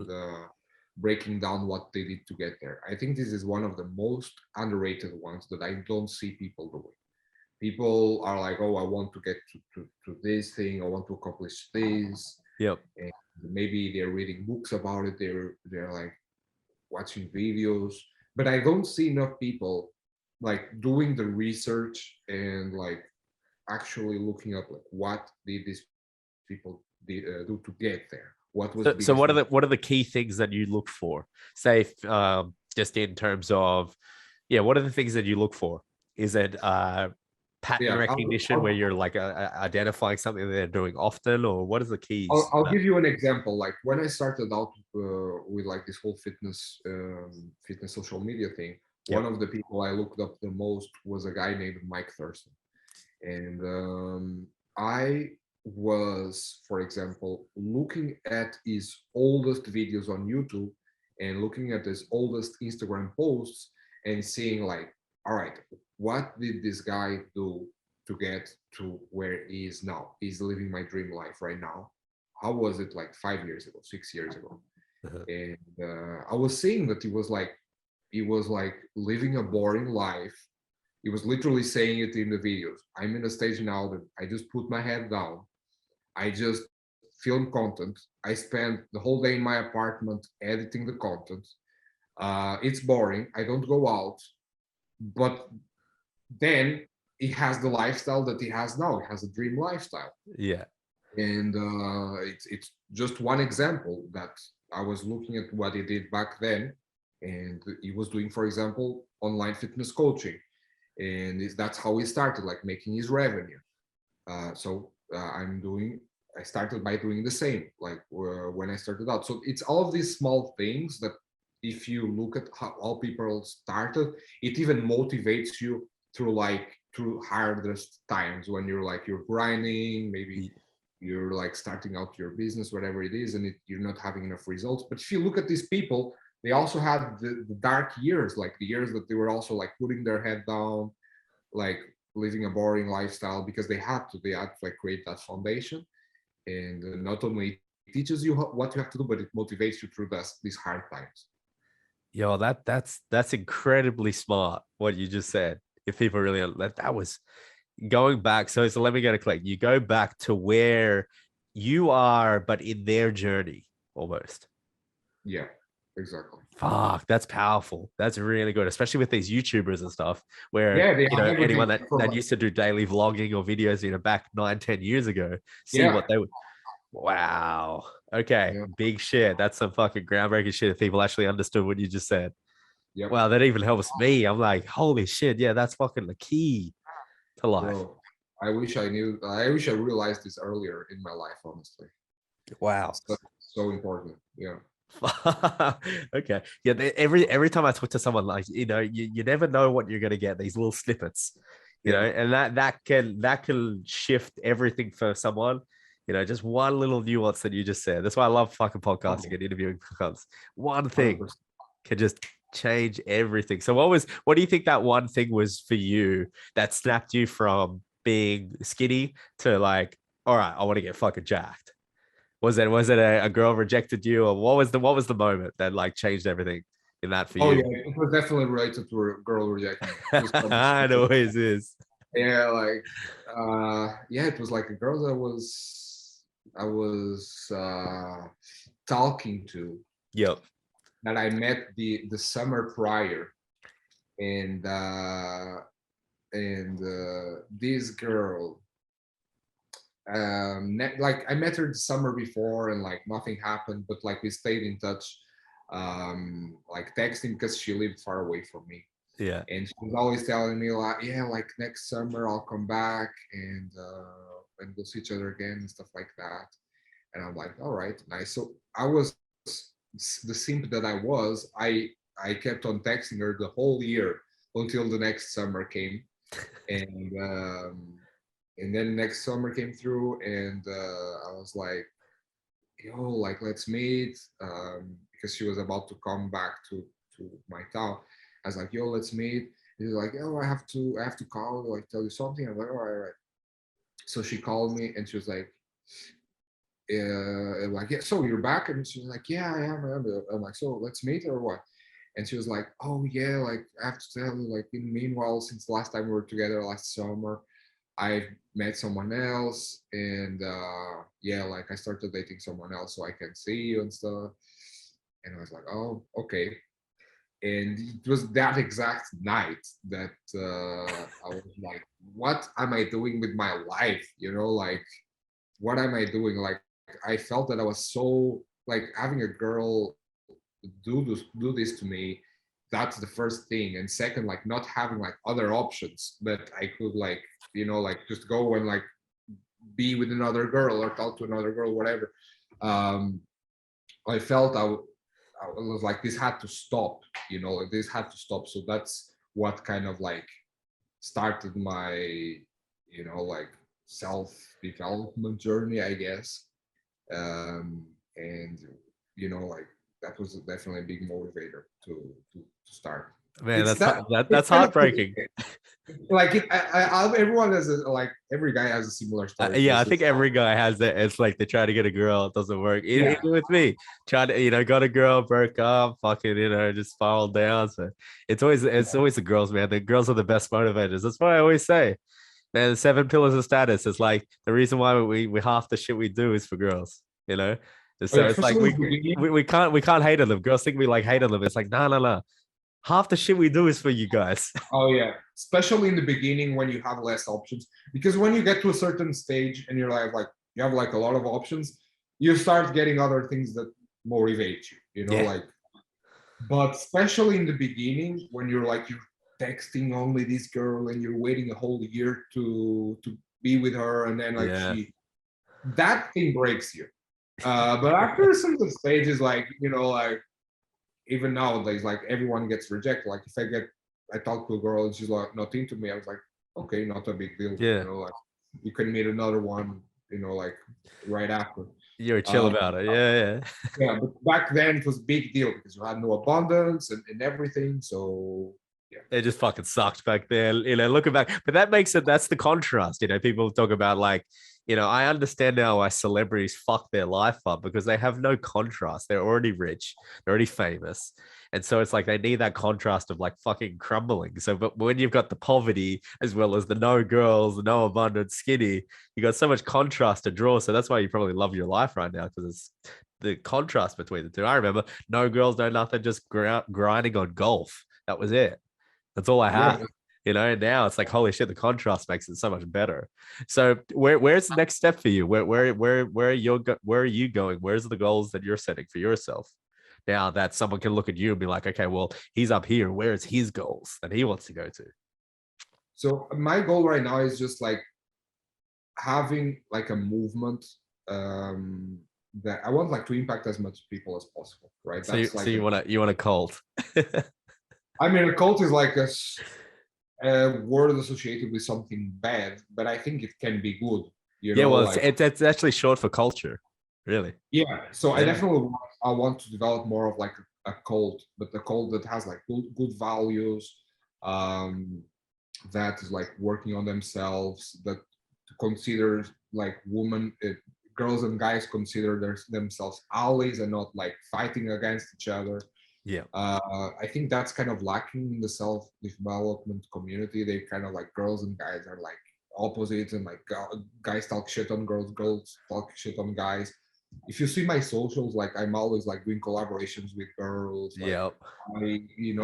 breaking down what they did to get there. I think this is one of the most underrated ones that I don't see people doing. People are like, oh, I want to get to this thing, I want to accomplish this. Yep. And maybe they're reading books about it. They're like watching videos, but I don't see enough people like doing the research and like actually looking up like what did these people do to get there, what was the biggest So what are the key things that you look for? Say, just in terms of, yeah, what are the things that you look for? Is it pattern yeah recognition where you're like identifying something that they're doing often, or what is the keys? I'll give you an example. Like when I started out with like this whole fitness social media thing, one Yep. of the people I looked up the most was a guy named Mike Thurston. And I was, for example, looking at his oldest videos on YouTube and looking at his oldest Instagram posts and seeing like, all right, what did this guy do to get to where he is now? He's living my dream life right now. How was it like 5 years ago, 6 years ago? Uh-huh. And I was seeing that he was like living a boring life. He was literally saying it in the videos. I'm in a stage now that I just put my head down. I just film content. I spend the whole day in my apartment editing the content. It's boring. I don't go out. But then he has the lifestyle that he has now. He has a dream lifestyle. Yeah. And it's just one example that I was looking at what he did back then. And he was doing, for example, online fitness coaching, and that's how he started, like making his revenue. I started by doing the same, like when I started out. So it's all of these small things that if you look at how people started, it even motivates you through hardest times when you're grinding, maybe you're like starting out your business, whatever it is, and you're not having enough results. But if you look at these people, they also had the dark years, like the years that they were also like putting their head down, like living a boring lifestyle because they had to like create that foundation. And not only teaches you what you have to do, but it motivates you through these hard times. Yo, that's incredibly smart what you just said. If people really that was going back. So let me get a click. You go back to where you are, but in their journey almost. Yeah, exactly. Fuck, that's powerful. That's really good, especially with these YouTubers and stuff, where Yeah, they you have know everything anyone that from used to do daily vlogging or videos, back 9, 10 years ago, see yeah, what they would. Wow. Okay, yeah, big shit. That's some fucking groundbreaking shit. If people actually understood what you just said. yep, Wow, that even helps me. I'm like, holy shit, yeah, that's fucking the key to life. bro. I wish I realized this earlier in my life, honestly. Wow. It's so important. Yeah. Okay. Yeah. Every time I talk to someone, like you never know what you're gonna get. These little snippets, Yeah. and that can shift everything for someone. Just one little nuance that you just said. That's why I love fucking podcasting and interviewing. One thing 100%. can just change everything. So what do you think that one thing was for you that snapped you from being skinny to like, all right, I want to get fucking jacked? Was it a girl rejected you, or what was the moment that like changed everything in that for Oh you? yeah, it was definitely related to a girl rejecting me. It always is. Yeah, like yeah, it was like a girl that I was talking to, Yep. that I met the summer prior, and this girl, like I met her the summer before, and like nothing happened, but like we stayed in touch, like texting because she lived far away from me. Yeah. And she was always telling me like, yeah, like next summer I'll come back, and we'll see each other again and stuff like that. And I'm like, all right, nice. So I was the simp that I kept on texting her the whole year until the next summer came. And and then next summer came through, and I was like, yo, like let's meet, because she was about to come back to my town. I was like, yo, let's meet. He's like, oh, I have to call, like tell you something. I'm like, all right, all right. So she called me, and she was like, yeah, so you're back? And she was like, yeah, I am. I am. I'm like, so let's meet or what? And she was like, oh yeah, like I have to tell you, like in the meanwhile, since the last time we were together last summer, I met someone else, and yeah, like I started dating someone else so I can see you and stuff. And I was like, oh, okay. And it was that exact night that I was like, what am I doing with my life? Like, what am I doing? Like, I felt that I was so, like, having a girl do this to me. That's the first thing. And second, like, not having like other options that I could, like, like, just go and like be with another girl or talk to another girl, whatever. um I felt I was like, this had to stop, like, this had to stop. So that's what kind of like started my, like, self development journey, I guess. And like, that was definitely a big motivator to start. Man, It's that it's that's kind of heartbreaking. like everyone has like every guy has a similar story. Yeah, I Just think every guy has that. It's like they try to get a girl, it doesn't work. Even, yeah, even with me, trying to, got a girl, broke up, fucking, just spiraled down. So it's always the girls, man. The girls are the best motivators. That's what I always say. Man, the 7 pillars of status. It's like the reason why we half the shit we do is for girls, And so it's like especially in the beginning. we can't hate on them. Girls think we like hate on them. It's like, no, no, no. Half the shit we do is for you guys. Oh yeah, especially in the beginning when you have less options. Because when you get to a certain stage and you're like you have like a lot of options, you start getting other things that motivate you. Yeah. Like, but especially in the beginning when you're texting only this girl and you're waiting a whole year to be with her, and then like Yeah. that thing breaks you. But after some of the stages, like, like, even nowadays, like, everyone gets rejected. Like, if I talk to a girl and she's like not into me, I was like, okay, not a big deal. Yeah. Like, you can meet another one, like, right after. You're chill Um, about it. Yeah, yeah, but back then it was a big deal because you had no abundance and everything. So yeah, it just fucking sucked back then, looking back. But that makes it, that's the contrast. People talk about like, I understand now why celebrities fuck their life up because they have no contrast. They're already rich, they're already famous. And so it's like they need that contrast of like fucking crumbling. So, but when you've got the poverty as well as the no girls, the no abundant skinny, you got so much contrast to draw. So that's why you probably love your life right now because it's the contrast between the two. I remember no girls, no nothing, just grinding on golf. That was it. That's all I yeah. had. And now it's like, holy shit, the contrast makes it so much better. So where's the next step for you? Where are you going? Where's the goals that you're setting for yourself? Now that someone can look at you and be like, okay, well, he's up here. Where's his goals that he wants to go to? So my goal right now is just like having like a movement, that I want like to impact as much people as possible. Right. So you, That's so like you want to you want a cult? I mean, a cult is like a word associated with something bad, but I think it can be good. Yeah, well, Like, it's actually short for culture, really. yeah. So I Yeah, definitely I want to develop more of like a cult, but a cult that has like good values, um, that is like working on themselves, that consider like girls and guys consider themselves allies and not like fighting against each other. yeah, I think that's kind of lacking in the self-development community. They kind of like, girls and guys are like opposites, and like guys talk shit on girls, girls talk shit on guys. If you see my socials, like, I'm always like doing collaborations with girls. Like, yeah,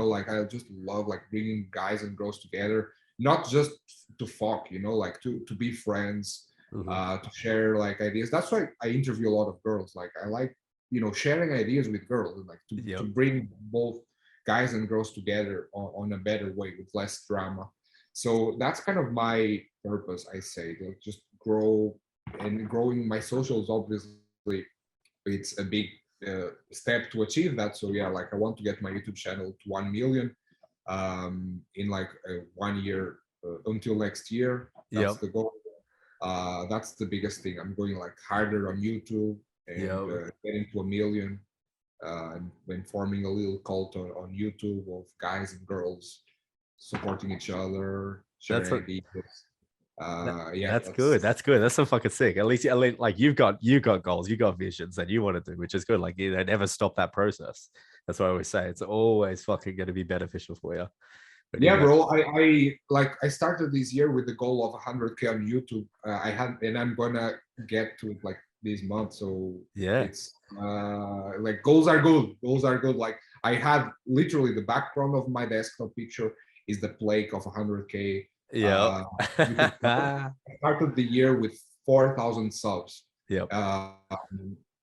like, I just love like bringing guys and girls together, not just to fuck, like to be friends, hmm, to share like ideas. That's why I interview a lot of girls. Like, I like, sharing ideas with girls, and like to yeah. bring both guys and girls together on a better way with less drama. So that's kind of my purpose, I say, to just grow. And growing my socials, obviously, it's a big step to achieve that. So yeah, like, I want to get my YouTube channel to 1 million, in like 1 year, until next year. That's Yep. the goal. That's the biggest thing. I'm going like harder on YouTube and Yep. getting to 1 million, and when forming a little cult on YouTube of guys and girls supporting each other, That's sharing what ideas. That, Yeah, that's good. that's That's good. That's so fucking sick. At least like you've got goals, you got visions that you want to do, which is good. Like never stop that process. That's what I always say. It's always fucking going to be beneficial for you. But yeah, yeah, bro. I started this year with the goal of 100K on YouTube. And I'm gonna get to it like this month. So yeah, it's like, goals are good. Goals are good. Like, I have literally the background of my desktop picture is the plaque of 100K. Yep. Because I started the year with 4,000 subs. Yep.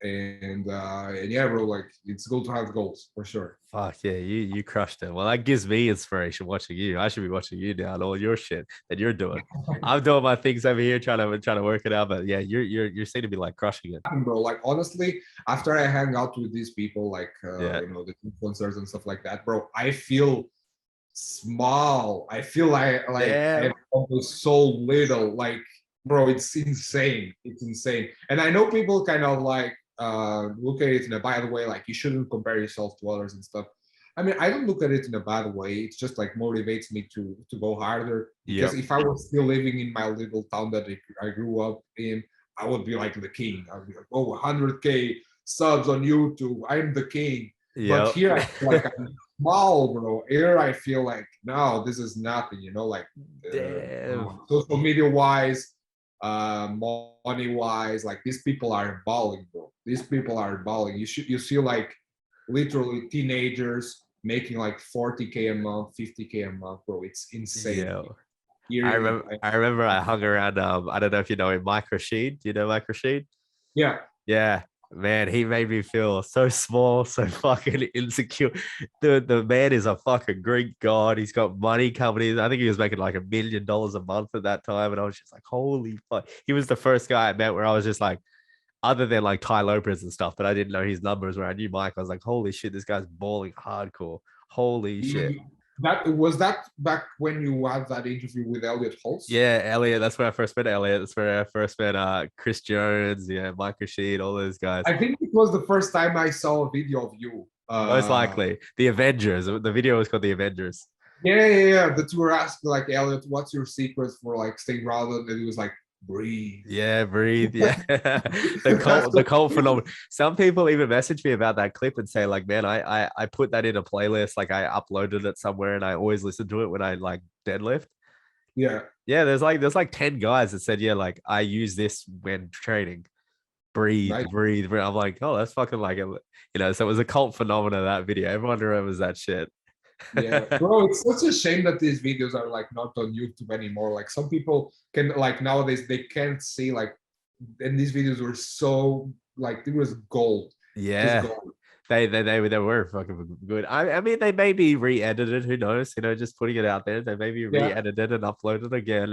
And yeah, bro, like it's good to have goals for sure. Fuck yeah, you crushed it. Well, that gives me inspiration watching you. I should be watching you now and all your shit that you're doing. I'm doing my things over here trying to work it out, but yeah, you seem to be like crushing it. Bro, like honestly, after I hang out with these people, like Yeah. the influencers and stuff like that, bro, I feel small. I feel like Yeah. I've accomplished so little. Like, bro, it's insane. It's insane. And I know people kind of like look at it in a bad way, like you shouldn't compare yourself to others and stuff. I mean, I don't look at it in a bad way. It's just like motivates me to go harder. Because Yep. if I was still living in my little town that I grew up in, I would be like the king. I'd be like, oh, 100K subs on YouTube. I'm the king. But Yep. here I feel like I'm small, bro. Here I feel like, no, this is nothing, like Damn. social media wise, money wise, like these people are balling, bro. These people are balling. You see like literally teenagers making like 40K a month, 50K a month, bro. It's insane. Yeah. Here, I remember I hung around I don't know if you know him, Mike Rashid. Do you know Mike Rashid? yeah, Yeah, man, he made me feel so small, so fucking insecure. The man is a fucking Greek god. He's got money coming in. I think he was making like $1 million a month at that time, and I was just like, holy fuck. He was the first guy I met where I was just like, other than like Ty Lopez and stuff, but I didn't know his numbers. Where I knew Mike, I was like, holy shit, this guy's balling hardcore. Holy shit. that back when you had that interview with Elliot Holtz. Yeah, Elliot. That's where I first met Elliot. That's where I first met Chris Jones. Yeah, Mike Rashid, all those guys. I think it was the first time I saw a video of you. Most likely, the Avengers. The video was called the Avengers. Yeah. That you were asking like Elliot, what's your secret for like staying relevant? And he was like, breathe. Yeah, breathe. Yeah, the cult phenomenon. Some people even message me about that clip and say like, man, I put that in a playlist. Like I uploaded it somewhere and I always listen to it when I like deadlift. Yeah. Yeah, there's like 10 guys that said, yeah, like I use this when training. Breathe, Right. breathe, breathe. I'm like, oh, that's fucking like so it was a cult phenomenon, that video. Everyone remembers that shit. Yeah, bro, it's such a shame that these videos are like not on YouTube anymore. Like some people can like nowadays they can't see like, and these videos were so like it was gold. Just Yeah. gold. They were fucking good. I mean, they may be re-edited. Who knows? Just putting it out there. They may be Yeah. re-edited and uploaded again,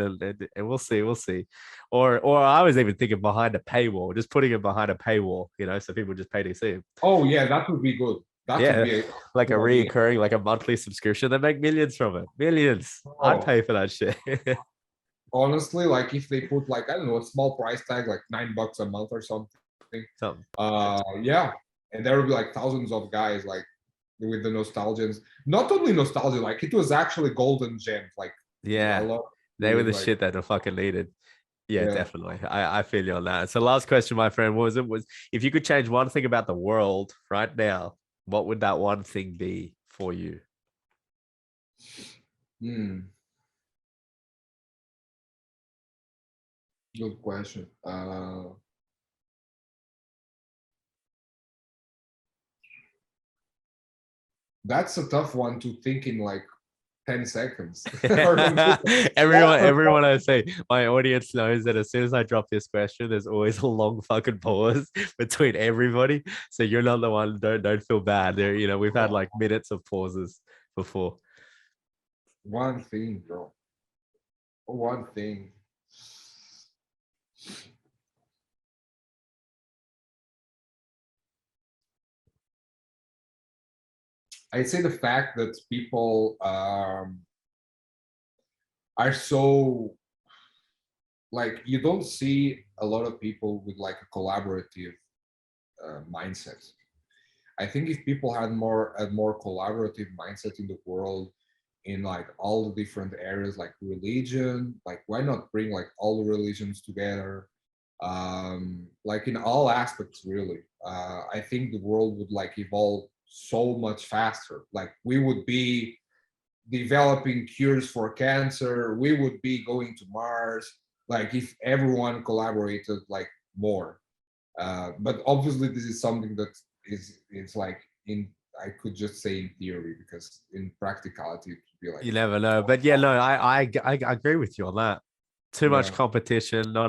and we'll see. We'll see. Or I was even thinking behind a paywall, just putting it behind a paywall. So people just pay to see it. Oh yeah, that would be good. That would Yeah, be like a good idea. reoccurring, like a monthly subscription. They make millions from it. Millions. I'd Oh, pay for that shit. honestly, like if they put like I don't know a small price tag like $9 a month or something. Something. Yeah, and there will be like thousands of guys like with the nostalgians. Not only nostalgia, like it was actually golden gems. Like a Yeah, lot. they were the Like shit that I fucking needed. Yeah, yeah. definitely. I feel you on that. So last question, my friend, was if you could change one thing about the world right now, what would that one thing be for you? Hmm. Good question. That's a tough one to think in like 10 seconds. everyone I say, my audience knows that as soon as I drop this question, there's always a long fucking pause between everybody. So you're not the one. Don't feel bad. We've had like minutes of pauses before. One thing, bro. One thing. I'd say the fact that people are so like you don't see a lot of people with like a collaborative mindset. I think if people had more collaborative mindset in the world, in like all the different areas, like religion, like why not bring like all the religions together, like in all aspects, really. I think the world would like evolve so much faster. Like we would be developing cures for cancer. We would be going to Mars. Like if everyone collaborated like more. But obviously, this is something that is it's like in I could just say in theory, because in practicality it would be like, You never know. But yeah, no, I agree with you on that. Too much yeah, competition, not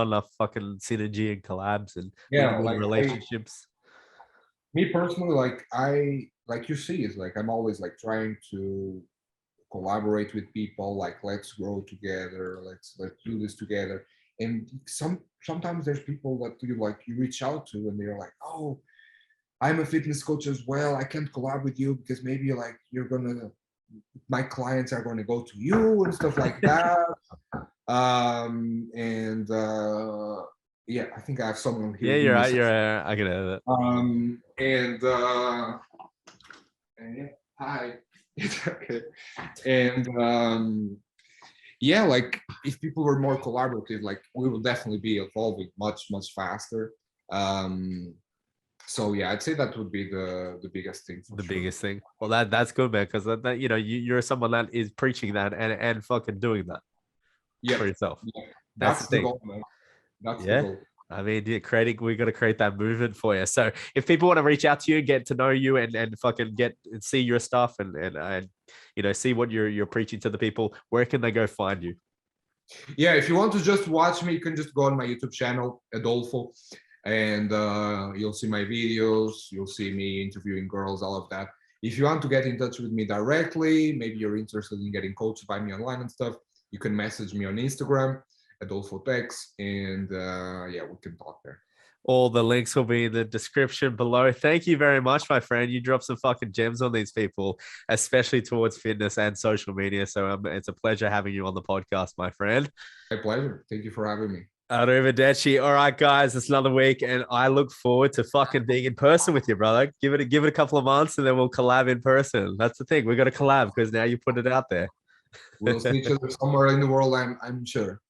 enough fucking synergy and collabs and yeah. win-win Like relationships. me personally, like like you see, is like I'm always like trying to collaborate with people, like let's grow together, let's do this together. And sometimes there's people that you reach out to and they're like, oh, I'm a fitness coach as well, I can't collab with you because maybe like my clients are going to go to you and stuff like that. And yeah, I think I have someone here Yeah, give you're me right. some. You're right. I can hear that. And yeah, hi. It's okay. And yeah, like if people were more collaborative, like we will definitely be evolving much faster. Um, so yeah, I'd say that would be the biggest thing for The sure. biggest thing. Well, that's good, man, because that you're someone that is preaching that and fucking doing that for Yep, yourself. yeah, That's the that's the thing. goal, man. That's the Yeah. goal. I mean, yeah, we got to create that movement for you. So if people want to reach out to you, get to know you, and fucking get and see your stuff, and see what you're preaching to the people, where can they go find you? Yeah, if you want to just watch me, you can just go on my YouTube channel, Adolfo, and you'll see my videos, you'll see me interviewing girls, all of that. If you want to get in touch with me directly, maybe you're interested in getting coached by me online and stuff, you can message me on Instagram, Adolfo Tex, and yeah, we can talk there. All the links will be in the description below. Thank you very much, my friend. You dropped some fucking gems on these people, especially towards fitness and social media. So it's a pleasure having you on the podcast, my friend. My pleasure. Thank you for having me. Arrivederci. All right, guys, it's another week, and I look forward to fucking being in person with you, brother. Give it a couple of months, and then we'll collab in person. That's the thing. We got to collab because now you put it out there. We'll see each other somewhere in the world, I'm sure.